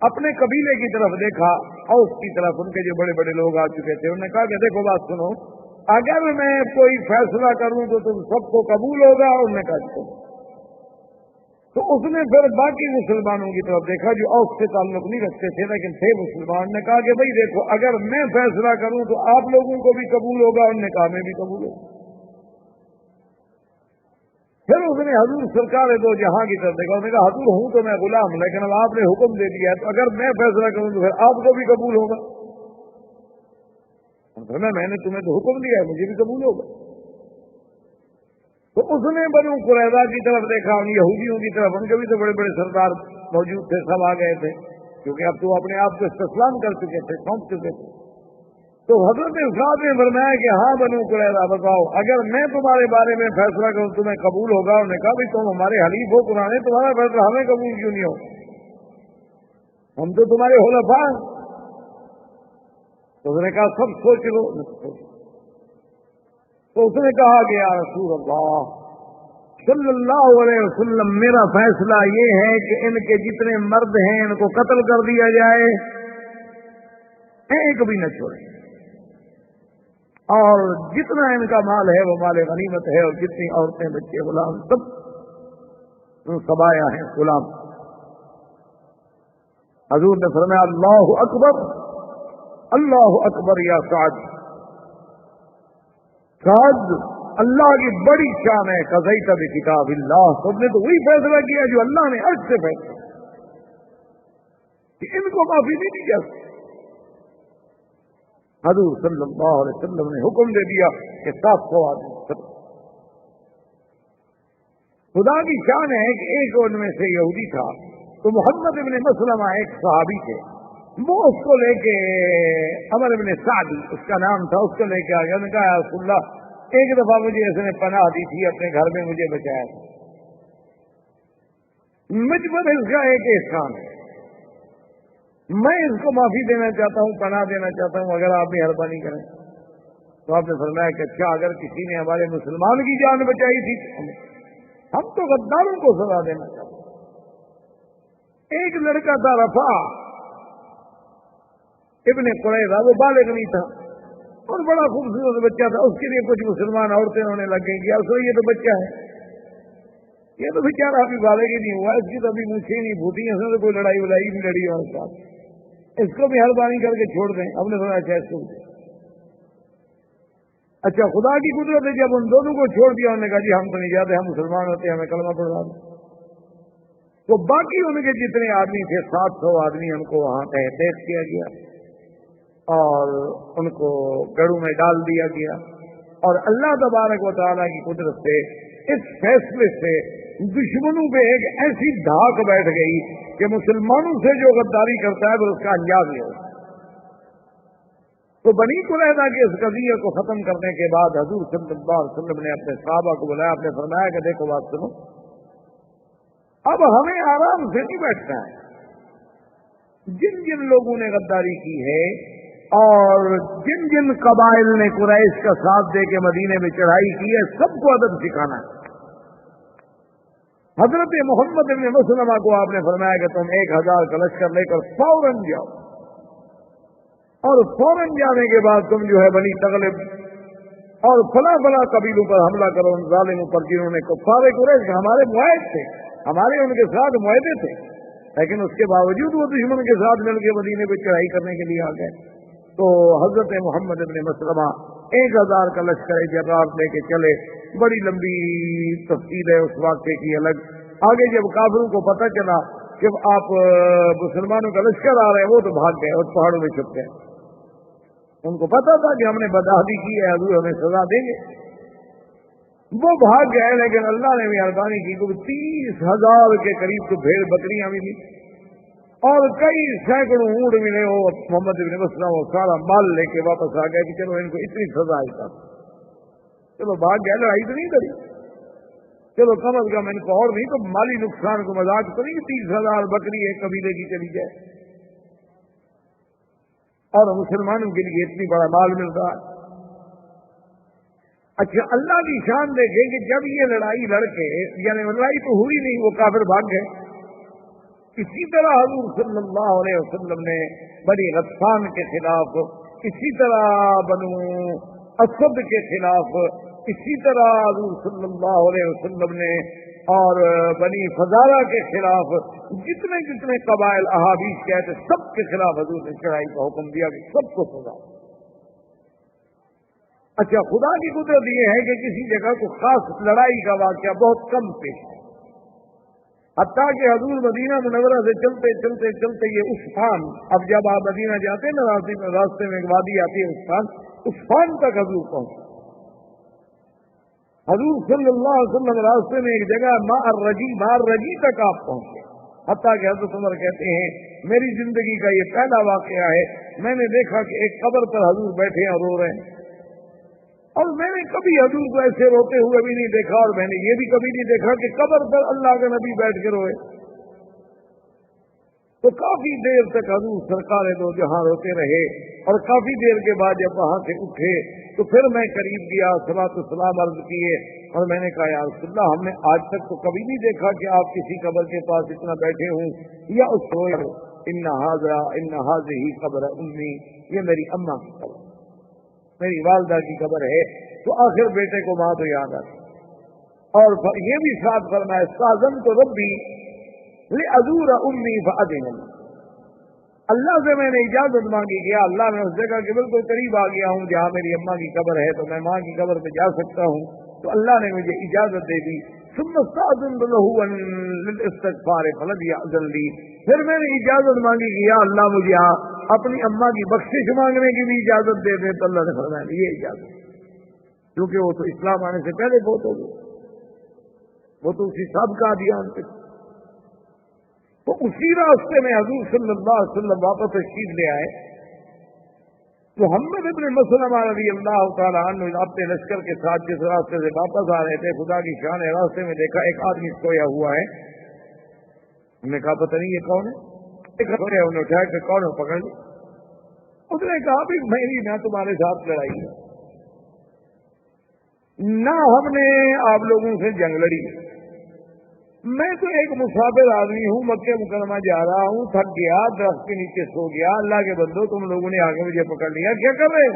اپنے قبیلے کی طرف دیکھا، اوس کی طرف، ان کے جو بڑے بڑے لوگ آ چکے تھے. انہوں نے کہا کہ دیکھو بات سنو، اگر میں کوئی فیصلہ کروں تو تم سب کو قبول ہوگا؟ انہوں نے کہا تو اس نے پھر باقی مسلمانوں کی طرف دیکھا جو اوس سے تعلق نہیں رکھتے تھے لیکن تھے مسلمان. نے کہا کہ بھائی دیکھو، اگر میں فیصلہ کروں تو آپ لوگوں کو بھی قبول ہوگا؟ انہوں نے کہا میں بھی قبول ہوگا. پھر اس نے حضور سرکار دو جہاں کی طرف دیکھا. انہوں نے کہا حضور ہوں تو میں غلام، لیکن اب آپ نے حکم دے دیا ہے تو اگر میں فیصلہ کروں تو پھر آپ کو بھی قبول ہوگا؟ میں نے تمہیں تو حکم دیا ہے، مجھے بھی قبول ہوگا. تو اس نے بنو قریظہ کی طرف دیکھا، ان یہودیوں کی طرف. ان کے بھی تو بڑے بڑے سردار موجود تھے، سب آ گئے تھے کیونکہ اب تو اپنے آپ کو استسلام کر چکے تھے، سونپ چکے تھے. تو حضرت اسحاق نے فرمایا کہ ہاں بنو قریظہ بتاؤ، اگر میں تمہارے بارے میں فیصلہ کروں تمہیں قبول ہوگا؟ انہوں نے کہا بھائی تم ہمارے حلیف ہو پرانے، تمہارا فیصلہ ہمیں قبول کیوں نہیں ہو؟ ہم تو تمہارے خلفاء ہیں. تو اس نے کہا سب سوچ لو. تو اس نے کہا کہ یا رسول اللہ صلی اللہ علیہ وسلم، میرا فیصلہ یہ ہے کہ ان کے جتنے مرد ہیں ان کو قتل کر دیا جائے، ایک بھی نہ چھوڑے، اور جتنا ان کا مال ہے وہ مال غنیمت ہے، اور جتنی عورتیں بچے غلام سب سبایا ہیں غلام. حضور نے فرمایا اللہ اکبر، اللہ اکبر یا سعد. سعد، اللہ کی بڑی شان ہے، قضیت بکتاب اللہ، تم نے تو وہی فیصلہ کیا جو اللہ نے عرش سے فیصلہ کہ ان کو معافی نہیں دی جا سکتی. حضور صلی اللہ علیہ وسلم نے حکم دے دیا کہ 700 آدمی. خدا کی شان ہے کہ ایک ان میں سے یہودی تھا، تو محمد ابن مسلمہ ایک صحابی تھے، وہ اس کو لے کے، عمر ابن سعد اس کا نام تھا، اس کو لے کے آ گیا. انہوں نے کہا یا رسول اللہ، ایک دفعہ مجھے اس نے پناہ دی تھی، اپنے گھر میں مجھے بچایا تھا، مجھ پر اس کا ایک احسان ہے، میں اس کو معافی دینا چاہتا ہوں، پناہ دینا چاہتا ہوں، اگر آپ مہربانی کریں. تو آپ نے فرمایا کہ اچھا، اگر کسی نے ہمارے مسلمان کی جان بچائی تھی ہم تو غداروں کو سزا دینا چاہتے ہیں. ایک لڑکا تھا رفع ابن قریظہ، وہ بالغ نہیں تھا اور بڑا خوبصورت بچہ تھا. اس کے لیے کچھ مسلمان عورتیں ہونے لگ گئی کہ اصل یہ تو بچہ ہے، یہ تو بیچارہ ابھی بالغ ہی نہیں ہوا، اس کی تو ابھی مونچھیں نہیں پھوٹی، اس نے تو کوئی لڑائی وڑائی بھی لڑی اور ساتھ، اس کو بھی مہربانی کر کے چھوڑ دیں. ہم نے سنا اچھا اس کو. اچھا، خدا کی قدرت ہے، جب ان دونوں کو چھوڑ دیا انہوں نے کہا جی ہم تو نہیں جاتے، ہم مسلمان ہوتے ہیں، ہمیں کلمہ پڑھوا دیں. تو باقی ان کے جتنے آدمی تھے 700 آدمی، ان کو وہاں تحقیق کیا گیا اور ان کو گڑھوں میں ڈال دیا گیا. اور اللہ تبارک و تعالیٰ کی قدرت سے اس فیصلے سے دشمنوں پہ ایک ایسی دھاک بیٹھ گئی کہ مسلمانوں سے جو غداری کرتا ہے وہ اس کا انجام یہ ہوتا ہے. تو بنی قریظہ کے اس قضیے کو ختم کرنے کے بعد حضور صلی اللہ علیہ وسلم نے اپنے صحابہ کو بلایا. آپ نے فرمایا کہ دیکھو بات سنو، اب ہمیں آرام سے نہیں بیٹھنا ہے. جن جن لوگوں نے غداری کی ہے اور جن جن قبائل نے قریش کا ساتھ دے کے مدینے میں چڑھائی کی ہے، سب کو ادب سکھانا ہے. حضرت محمد ابن مسلمہ کو آپ نے فرمایا کہ تم 1000 کا لشکر لے کر فوراً جاؤ، اور فوراً جانے کے بعد تم جو ہے بنی تغلب اور فلاں فلاں قبیلوں پر حملہ کرو، ان ظالموں پر جنہوں نے کفار قریش ہمارے معاہد تھے، ہمارے ان کے ساتھ معاہدے تھے، لیکن اس کے باوجود وہ دشمن کے ساتھ مل کے مدینے پہ چڑھائی کرنے کے لیے آ گئے. تو حضرت محمد ابن مسلمہ 1000 کا لشکر جرار لے کے چلے. بڑی لمبی تفصیل ہے اس واقعے کی الگ. آگے جب کافروں کو پتہ چلا کہ آپ مسلمانوں کا لشکر آ رہے ہیں، وہ تو بھاگ گئے اور پہاڑوں میں چھپ گئے. ان کو پتا تھا کہ ہم نے بدعہدی کی ہے، حضور ہمیں سزا دیں گے. وہ بھاگ گئے، لیکن اللہ نے مہربانی کی کہ 30,000 کے قریب تو بھیڑ بکریاں ملی اور کئی سینکڑوں اونٹ ملے. وہ محمد ابن مسلمہ وہ سارا مال لے کے واپس آ گئے کہ چلو ان کو اتنی سزا آئی تھا، چلو بھاگ گئے، لڑائی تو نہیں کری، چلو کم از کم ان کو اور نہیں تو مالی نقصان کو مذاق تو نہیں کہ 30,000 بکری ایک قبیلے کی چلی جائے اور مسلمانوں کے لیے اتنی بڑا مال مل رہا ہے. اچھا، اللہ کی شان دیکھیں کہ جب یہ لڑائی لڑ کے، یعنی لڑائی تو ہوئی نہیں، وہ کافر بھاگ گئے، اسی طرح حضور صلی اللہ علیہ وسلم نے بنی غطفان کے خلاف، اسی طرح بنو اسد کے خلاف، اسی طرح حضور صلی اللہ علیہ وسلم نے اور بنی فزارہ کے خلاف جتنے جتنے قبائل احادیث کے تھے سب کے خلاف حضور نے چڑھائی کا حکم دیا کہ سب کو سزا۔ اچھا، خدا کی قدرت یہ ہے کہ کسی جگہ کو خاص لڑائی کا واقعہ بہت کم پیش ہے، حتیٰ کہ حضور مدینہ منورہ سے چلتے چلتے چلتے یہ عثمان، اب جب آپ مدینہ جاتے ہیں نا راستے میں ایک وادی آتی ہے عثمان تک حضور پہنچے۔ حضور صلی اللہ علیہ وسلم راستے میں ایک جگہ مار رجی تک آپ پہنچے، حتیٰ کہ حضرت عمر کہتے ہیں میری زندگی کا یہ پہلا واقعہ ہے، میں نے دیکھا کہ ایک قبر پر حضور بیٹھے ہیں رو رہے ہیں، اور میں نے کبھی حضور کو ایسے روتے ہوئے بھی نہیں دیکھا، اور میں نے یہ بھی کبھی نہیں دیکھا کہ قبر پر اللہ کا نبی بیٹھ کے روئے۔ تو کافی دیر تک حضور سرکار دو جہاں روتے رہے، اور کافی دیر کے بعد جب وہاں سے اٹھے تو پھر میں قریب گیا، صلاۃ السلام عرض کیے، اور میں نے کہا یا رسول اللہ، ہم نے آج تک تو کبھی نہیں دیکھا کہ آپ کسی قبر کے پاس اتنا بیٹھے ہوں یا اس روئے ہو۔ ان هذه قبر امی، یہ میری اماں کی قبر، میری والدہ کی قبر ہے۔ تو آخر بیٹے کو ماں تو یاد آتی، اور یہ بھی ساتھ فرمایا استاذنت ربی لأزور امی فأذن لی، اللہ سے میں نے اجازت مانگی کہ اللہ میں اس جگہ کے بالکل قریب آ گیا ہوں جہاں میری اماں کی قبر ہے، تو میں ماں کی قبر پہ جا سکتا ہوں، تو اللہ نے مجھے اجازت دے دی۔ ثم استأذنت له للاستغفار فلم يأذن لی، پھر میں نے اجازت مانگی کہ یا اللہ مجھے اپنی اماں کی بخشش مانگنے کی بھی اجازت دے دے، تو اللہ نے فرمایا یہ اجازت، کیونکہ وہ تو اسلام آنے سے پہلے بہت ہو گئے، وہ تو اسی سابقہ ادیان پہ۔ تو اسی راستے میں حضور صلی اللہ علیہ وسلم واپس تشریف لے آئے، تو محمد ابن مسلمہ رضی اللہ تعالیٰ عنہ اپنے لشکر کے ساتھ جس راستے سے واپس آ رہے تھے، خدا کی شان ہے راستے میں دیکھا ایک آدمی سویا ہوا ہے، ہم نے کہا پتہ نہیں یہ کون ہے، انہیں اٹھایا کہ کون ہے، پکڑ لیا۔ اس نے کہا بھی میری نہ تمہارے ساتھ لڑائی ہے، نہ ہم نے آپ لوگوں سے جنگ لڑی، میں تو ایک مسافر آدمی ہوں، مکہ مکرمہ جا رہا ہوں، تھک گیا، درخت کے نیچے سو گیا، اللہ کے بندو تم لوگوں نے آگے مجھے پکڑ لیا، کیا کر رہے ہو؟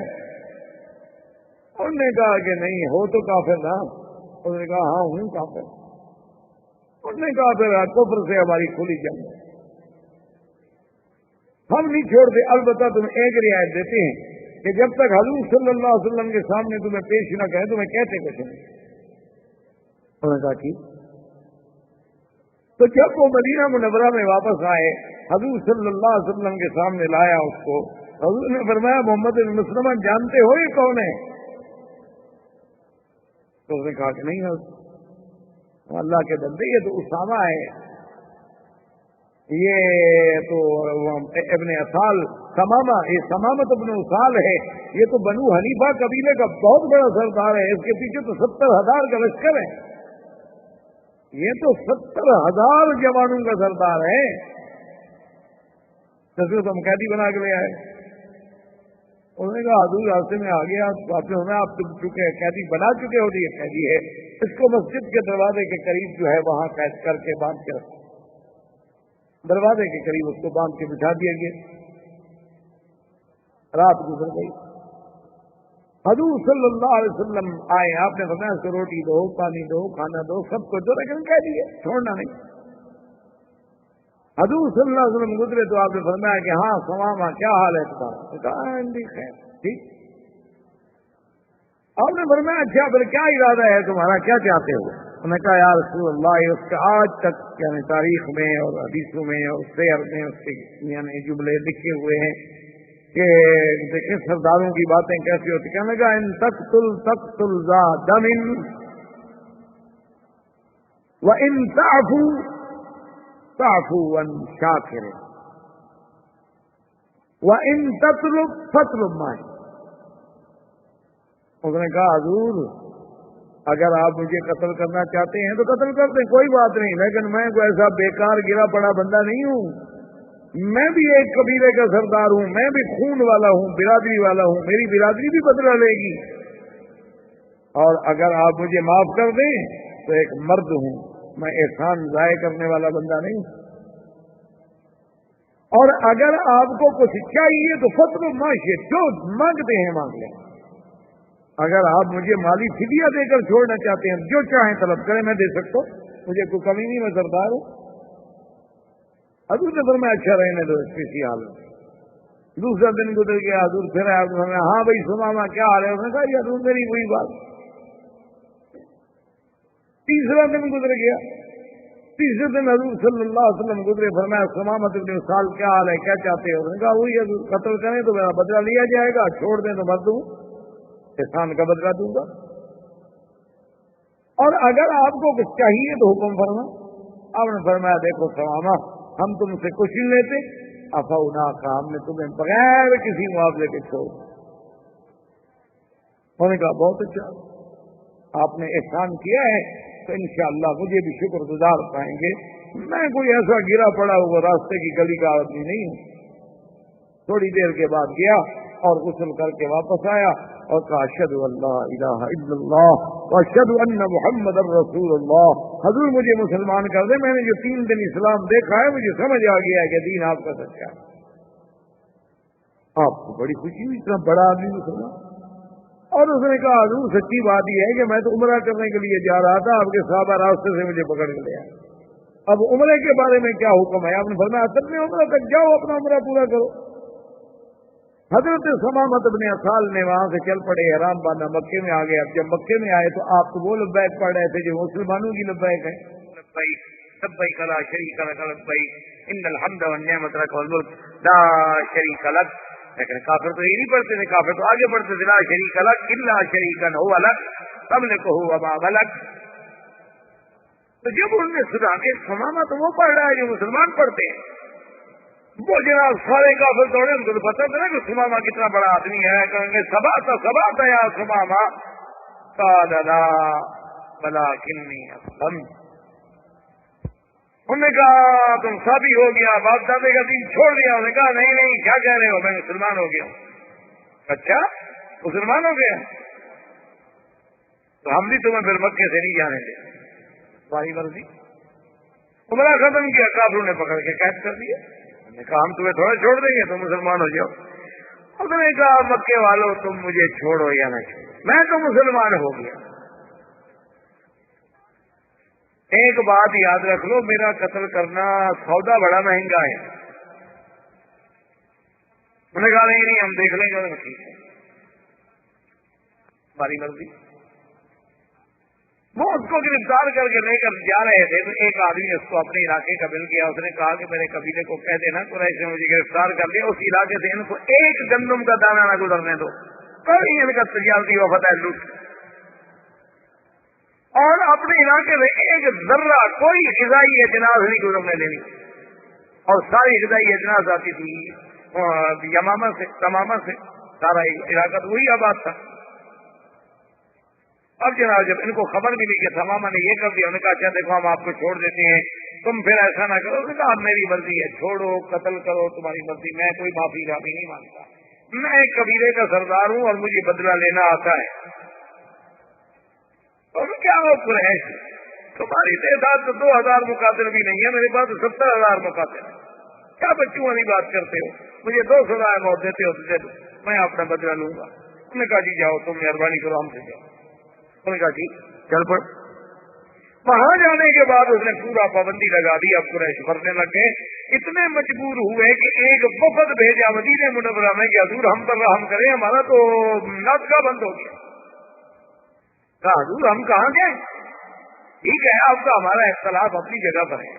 انہوں نے کہا کہ نہیں ہو تو کافر نا، انہوں نے کہا ہاں ہوں کافر، انہوں نے کہا پھر کفر سے ہماری کھلی جنگ، ہم نہیں چھوڑتے، البتہ تمہیں ایک رعایت دیتے ہیں کہ جب تک حضور صلی اللہ علیہ وسلم کے سامنے تمہیں پیش نہ کریں تمہیں کہتے کچھ نہیں۔ انہوں نے کہا ٹھیک۔ تو جب وہ مدینہ منورہ میں واپس آئے، حضور صلی اللہ علیہ وسلم کے سامنے لایا اس کو، حضور نے فرمایا محمد بن مسلمہ جانتے ہو یہ کون ہے؟ تو اس نے کہا کہ نہیں حضرت، اللہ کے بندے یہ تو اسامہ ہے، یہ تو ابن اصال سمامہ، یہ سمامت ابن اصال ہے، یہ تو بنو حنیفہ قبیلے کا بہت بڑا سردار ہے، اس کے پیچھے تو 70,000 کا لشکر ہے، یہ تو 70,000 جوانوں کا سردار ہے، تو ہم قیدی بنا کے لے آئے۔ انہوں نے کہا حضور راستے میں آ گیا، آپ نے آپ چکے قیدی بنا چکے ہو، یہ قیدی ہے، اس کو مسجد کے دروازے کے قریب جو ہے وہاں قید کر کے باندھ کے رکھو، دروازے کے قریب اس کو باندھ کے بٹھا دیا گیا۔ رات گزر گئی، حضور صلی اللہ علیہ وسلم آئے، آپ نے فرمایا اس کو روٹی دو، پانی دو، کھانا دو، سب کچھ دو، لیکن کہہ دیے چھوڑنا نہیں۔ حضور صلی اللہ علیہ وسلم گزرے تو آپ نے فرمایا کہ ہاں سمامہ کیا حال ہے تمہارا؟ کہا خیر ٹھیک۔ آپ نے فرمایا اچھا پھر کیا ارادہ ہے تمہارا، کیا چاہتے ہو؟ انہوں نے کہا یا رسول اللہ، اس کے آج تک یعنی تاریخ میں اور حدیثوں میں اور سیر میں اس کے یعنی جملے لکھے ہوئے ہیں کہ دیکھیں سرداروں کی باتیں کیسی ہوتی، کہنے لگا ان تقتل ذا دم وان تعفو عن شاکر وان تطلب فاطلب معي۔ اس نے کہا حضور اگر آپ مجھے قتل کرنا چاہتے ہیں تو قتل کرتے ہیں، کوئی بات نہیں، لیکن میں کوئی ایسا بیکار گرا پڑا بندہ نہیں ہوں، میں بھی ایک قبیلے کا سردار ہوں، میں بھی خون والا ہوں، برادری والا ہوں، میری برادری بھی بدلہ لے گی، اور اگر آپ مجھے معاف کر دیں تو ایک مرد ہوں، میں احسان ضائع کرنے والا بندہ نہیں ہوں۔ اور اگر آپ کو کچھ چاہیے تو فطر معاشی جو مانگتے ہیں مانگ لیں. اگر آپ مجھے مالی فدیہ دے کر چھوڑنا چاہتے ہیں جو چاہیں طلب کریں میں دے سکتا ہوں, مجھے کوئی کمی نہیں, میں سردار ہوں. حضور نے فرمایا اچھا رہنے دو کسی حال میں. دوسرا دن گزر گیا, حضور پھر آیا, ہاں بھائی سماما کیا حال ہے؟ اس نے کہا یہ حضور میری وہی بات. تیسرا دن گزر گیا, تیسرے دن حضور صلی اللہ علیہ وسلم گزرے, فرمایا سمامت ابن وصال کیا حال ہے, کیا چاہتے ہیں؟ اس نے کہا وہی حضور, قتل کریں تو میرا بدلہ لیا جائے گا, چھوڑ دیں تو مر دوں, احسان کا بدلہ دوں گا. اور اگر آپ کو کچھ چاہیے تو حکم فرما. آپ نے فرمایا دیکھو سماما, ہم تم سے کچھ نہیں لیتے, افونا کا ہم نے تمہیں بغیر کسی معاوضے کے چھوڑ. انہوں نے کہا بہت اچھا, آپ نے احسان کیا ہے تو انشاءاللہ مجھے بھی شکر گزار پائیں گے. میں کوئی ایسا گرا پڑا ہوا راستے کی گلی کا آدمی نہیں ہوں. تھوڑی دیر کے بعد گیا اور غسل کر کے واپس آیا اور کہا اشہد ان لا الہ الا اللہ واشہد ان محمد رسول اللہ. حضور مجھے مسلمان کر دے, میں نے جو 3 دن اسلام دیکھا ہے مجھے سمجھ آ گیا ہے کہ دین آپ کا سچا ہے. آپ کو بڑی خوشی ہوئی, اتنا بڑا آدمی مسلمان. اور اس نے کہا حضور سچی بات یہ ہے کہ میں تو عمرہ کرنے کے لیے جا رہا تھا, آپ کے صحابہ راستے سے مجھے پکڑ کے لیا. اب عمرے کے بارے میں کیا حکم ہے؟ آپ نے فرمایا تب میں عمرہ تک جاؤ, اپنا عمرہ پورا کرو. حضرت سمامت ابن اسال نے وہاں سے چل پڑے, احرام باندھا, مکے میں آ گئے. اب جب مکے میں آئے تو آپ تو وہ لبیک پڑھ رہے تھے جو مسلمانوں کی لبیک ہے, لبیک لبیک لا شریک لک لبیک ان الحمد والنعمت لک والملک لا شریک لک. لیکن کافر تو یہ نہیں پڑھتے تھے, کافر تو آگے بڑھتے تھے, لا شریک لک الا شریکا هو لک تملکہ وما ملک. تو جب انہوں نے سنا کہ سمامہ تو وہ پڑھ رہا ہے جو مسلمان پڑھتے ہیں, وہ جناب سارے کافر دوڑے, ان کو تو پتا تھا نا کہ سمامہ کتنا بڑا آدمی ہے. کہیں گے سبات یا سمامہ قال لا ولکنی اسلمت. انہوں نے کہا تم سابی ہو گیا, باپ دادے کا دین چھوڑ دیا. انہوں نے کہا نہیں نہیں کیا کہہ رہے ہو, میں مسلمان ہو گیا ہوں. اچھا مسلمان ہو گیا تو ہم بھی تمہیں پھر مکے سے نہیں جانے دیں, تمہاری مرضی. عمرہ ختم کیا, کافروں نے پکڑ کے قید کر دیا. انہوں نے کہا ہم تمہیں تھوڑا چھوڑ دیں گے, تم مسلمان ہو جاؤ. انہوں نے کہا مکے والوں تم مجھے چھوڑو یا نہ چھوڑو, میں تو مسلمان ہو گیا. ایک بات یاد رکھ لو, میرا قتل کرنا سودا بڑا مہنگا ہے. انہوں نے کہا نہیں نہیں ہم دیکھ لیں گے. ٹھیک ہے ہماری مرضی. وہ اس کو گرفتار کر کے لے کر جا رہے تھے تو ایک آدمی اس کو اپنے علاقے کا مل گیا. اس نے کہا کہ میرے قبیلے کو کہہ دینا قریش نے مجھے گرفتار کر لیا, اس علاقے سے ان کو ایک گندم کا دانہ نہ گزرنے دو, کوئی ان کا تجارتی وفد ہے لوٹ. اور اپنے علاقے میں ایک ذرہ کوئی غذائی اجناس نہیں گزرنے دینی. اور ساری غذائی اجناس آتی تھی یمامہ سے, تمامہ سے, سارا علاقہ تو وہی آباد تھا. اب جناب جب ان کو خبر ملی کہ تمامہ نے یہ کر دیا, انہوں نے کہا اچھا دیکھو ہم آپ کو چھوڑ دیتے ہیں, تم پھر ایسا نہ کرو. انہوں نے کہا میری مرضی ہے, چھوڑو قتل کرو تمہاری مرضی, میں کوئی معافی راضی نہیں مانتا. میں ایک قبیلے کا سردار ہوں اور مجھے بدلہ لینا آتا ہے. اور کیا وہ قریش, تمہاری تعداد تو 2000 مقاتل بھی نہیں ہے, میرے پاس 70,000 مقاتل ہے. کیا بچوں والی بات کرتے ہو, مجھے 200 موت دیتے ہو تو دے دو, میں اپنا بدلہ لوں گا. انہوں نے کہا جی جاؤ, تم مہربانی کرو ہم سے جاؤ. انہوں نے کہا ٹھیک چل پڑ. وہاں جانے کے بعد اس نے پورا پابندی لگا دی. اب قریش مرنے لگ گئے, اتنے مجبور ہوئے کہ ایک وفد بھیجا مدینہ منورہ میں کہ حضور ہم پر رحم کریں, ہمارا تو ناطقہ بند ہو گیا. کہا حضور ہم کہاں گئے, ٹھیک ہے آپ کا ہمارا اختلاف اپنی جگہ پر ہے,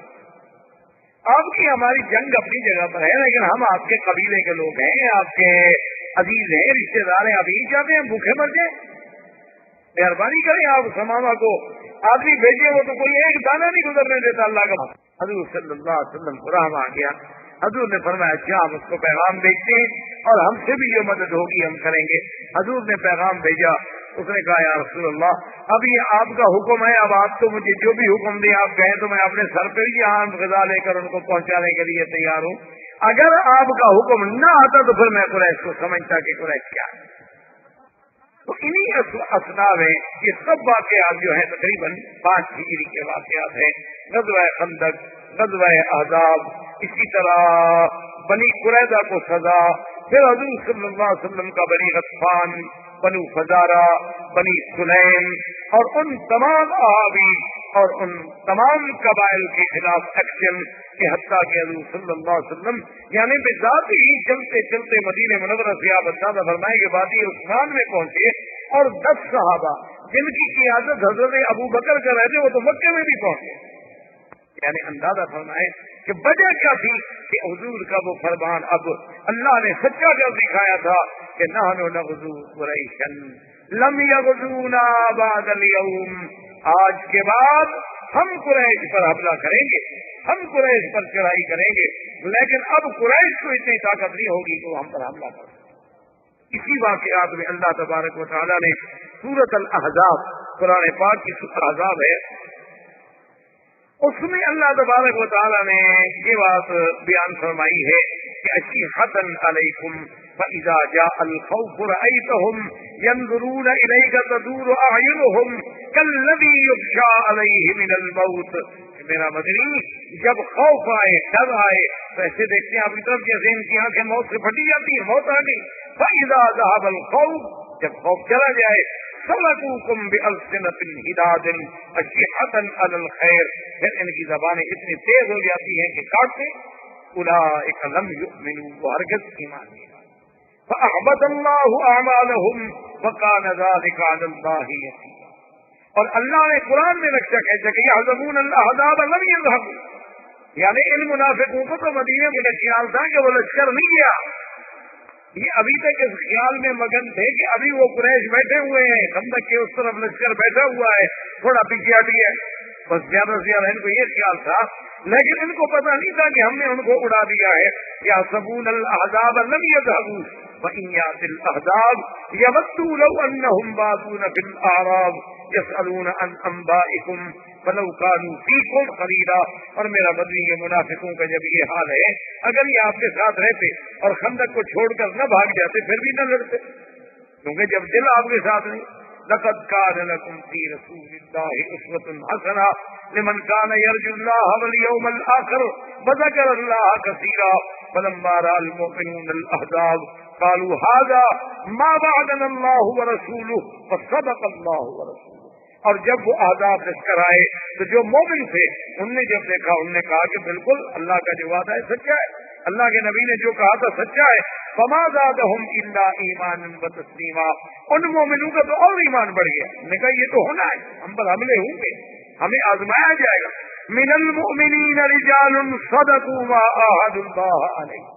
آپ کی ہماری جنگ اپنی جگہ پر ہے, لیکن ہم آپ کے قبیلے کے لوگ ہیں, آپ کے عزیز ہیں, رشتے دار ہیں, ابھی نہیں چاہتے ہیں بھوکے مر جائیں. مہربانی کریں آپ سمامہ کو آدمی بھیجے, وہ تو کوئی ایک دانہ نہیں گزرنے دیتا اللہ کا. حضور صلی اللہ علیہ وسلم کو رحم آ گیا. حضور نے فرمایا اچھا ہم اس کو پیغام بھیجتے ہیں اور ہم سے بھی جو مدد ہوگی ہم کریں گے. حضور نے پیغام بھیجا. اس نے کہا یا رسول اللہ اب یہ آپ کا حکم ہے, اب آپ تو مجھے جو بھی حکم دیں آپ کہیں تو میں اپنے سر پہ ہی یہاں غذا لے کر ان کو پہنچانے کے لیے تیار ہوں. اگر آپ کا حکم نہ آتا تو پھر میں قریش کو سمجھتا کہ قریش کیا ہے. تو انہی اسنا میں یہ سب واقعات جو ہیں تقریباً 5 ہجری کے واقعات ہیں. غزوہ خندق, غزوہ احزاب, اسی طرح بنی قریظہ کو سزا، پھر حضور صلی اللہ علیہ وسلم کا بنی غطفان، بنو فزارہ، بنی سلیم اور ان تمام احابی اور ان تمام قبائل کے خلاف ایکشن کہ حتیٰ کہ حضور صلی اللہ علیہ وسلم یعنی بذات ہی چلتے چلتے مدینہ منورہ سے آپ اندازہ فرمائیں کہ وادی عثمان میں پہنچے اور 10 صحابہ جن کی قیادت حضرت ابو بکر کر رہے تھے وہ تو مکے میں بھی پہنچے. یعنی اندازہ فرمائیں کہ وجہ کیا تھی کہ حضور کا وہ فرمان اب اللہ نے سچا کر دکھایا تھا کہ نحن نغزو قریشا لم یغزونا بعد اليوم، آج کے بعد ہم قریش پر حملہ کریں گے، ہم قریش پر چڑھائی کریں گے، لیکن اب قریش کو اتنی طاقت نہیں ہوگی کہ وہ ہم پر حملہ کریں. اسی واقعات میں اللہ تبارک و تعالیٰ نے سورۃ الاحزاب، قرآن پاک کی سورۃ الاحزاب ہے، اس میں اللہ تبارک و تعالیٰ نے یہ بات بیان فرمائی ہے کہ اشیحۃ علیکم فاذا جاء الخوف رأیتہم ينظرون الیک تدور اعینہم کالذی یغشی علیہ من الموت. میرا مدنی جب خوف آئے، ڈر آئے تو ایسے دیکھتے ہیں آپ کی طرف جیسے ان کی آنکھیں موت سے پھٹی جاتی ہیں، موت آ گئی. فاذا ذهب الخوف، جب خوف چلا جائے، سلکوکم بألسنۃ حداد اشیحۃ علی الخیر، پھر ان کی زبانیں اتنی تیز ہو جاتی ہیں کہ کاٹتے. اولئک لم یؤمنوا، وہ ہرگز ایمان نہیں لائے. فاحبط اللہ اعمالہم وکان ذلک علی اللہ یسیرا. اور اللہ نے قرآن میں نقشہ کہتا کہ یحسبون الاحزاب لم یذهبوا، یعنی ان منافقوں کو تو مدینے میں خیال تھا کہ وہ لشکر نہیں گیا، یہ ابھی تک اس خیال میں مگن تھے کہ ابھی وہ قریش بیٹھے ہوئے ہیں، خندق کے اس طرف لشکر بیٹھا ہوا ہے، تھوڑا پیچھے ہٹ گیا، بس زیادہ سے زیادہ ان کو یہ خیال تھا. لیکن ان کو پتا نہیں تھا کہ ہم نے ان کو اڑا دیا ہے. یحسبون الاحزاب لم یذهبوا وان یأتی الاحزاب یودوا لو انهم بادون فی الاعراب یسألون عن انبائکم فلو كانوا فیکم قلیلا. اور میرا بدنی یہ منافقوں کا جب یہ حال ہے، اگر یہ آپ کے ساتھ رہتے اور خندق کو چھوڑ کر نہ بھاگ جاتے پھر بھی نہ لڑتے، کیونکہ جب دل آپ کے ساتھ نہیں. لقد كان لكم في رسول الله اسوة حسنة لمن كان يرجو الله واليوم الآخر وذكر الله كثيرا فلما رأى المؤمنون الأحزاب قالوا هذا ما وعدنا الله ورسوله وصدق الله ورسوله. اور جب وہ احزاب لشکر آئے تو جو مومن تھے ان نے جب دیکھا انہوں نے کہا کہ بالکل اللہ کا جو وعدہ ہے سچا ہے، اللہ کے نبی نے جو کہا تھا سچا ہے. فما زادہم الا ایمانا وتسلیما. ان مومنوں کا تو اور ایمان بڑھ گیا، نے کہا یہ تو ہونا ہے، ہم پر حملے ہوں گے، ہمیں آزمایا جائے گا. من المؤمنین رجال صدقوا ما عاهدوا الله علیہ.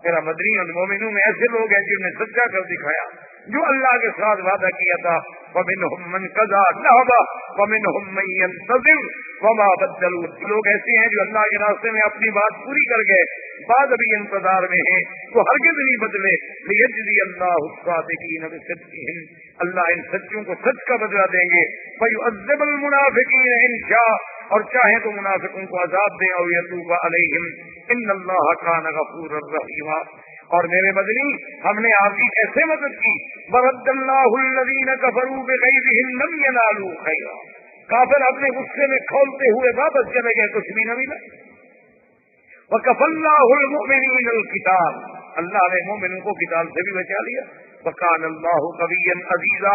میرا مدنی ان مومنوں میں ایسے لوگ ہیں جنہوں نے سچا کر دکھایا جو اللہ کے ساتھ وعدہ کیا تھا. ومنهم من قضى نحبه ومنهم من ينتظر وما بدلوا. لوگ ایسے ہیں جو اللہ کے راستے میں اپنی بات پوری کر گئے، بعد ابھی انتظار میں ہیں، وہ ہرگز نہیں بدلے. لیجزی اللہ الصادقین بصدقہم. اللہ ان سچوں کو سچ کا بدلہ دیں گے. فیعذب المنافقین ان شاء، اور چاہے تو منافقوں کو عذاب دیں، اور یتوب علیہم ان اللہ کان غفورا رحیما. اور میرے مدنی ہم نے آپ کی کیسے مدد کی. ورد اللہ الذین کفروا بغیظہم لم ینالوا خیرا. کافر اپنے غصے میں کھولتے ہوئے واپس چلے گئے، کچھ بھی نہ ملا. وکفى اللہ المؤمنین القتال. اللہ نے مومنوں کو قتال سے بھی بچا لیا. وکان اللہ قویا عزیزا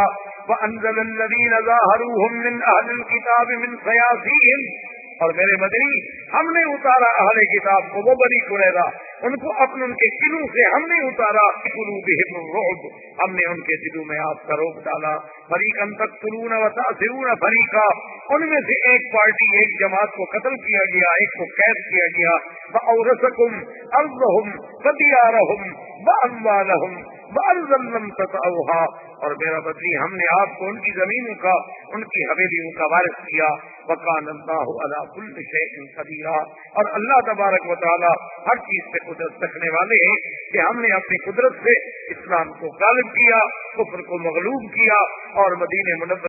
وانزل الذین ظاہروہم من اہل الکتاب من صیاصیہم. اور میرے مدنی ہم نے اتارا اہل کتاب کو، وہ بنی قریظہ، ان کو اپنے ان کے دلوں سے ہم نے اتارا. قلوبہم الرعب، ہم نے ان کے دلوں میں آپ کا رعب ڈالا. فریقا تقتلون وتأسرون فریقا، ان میں سے ایک پارٹی، ایک جماعت کو قتل کیا گیا، ایک کو قید کیا گیا. وأورثکم ارضہم ودیارہم واموالہم وارضا لم تطئوها. اور میرا بدنی ہم نے آپ کو ان کی زمینوں کا، ان کی حویلیوں کا وارث کیا. وکان اللہ علی کل شیء قدیر. اور اللہ تبارک و تعالی ہر چیز پہ قدرت رکھنے والے ہیں کہ ہم نے اپنی قدرت سے اسلام کو غالب کیا، کفر کو مغلوب کیا، اور مدینہ منورہ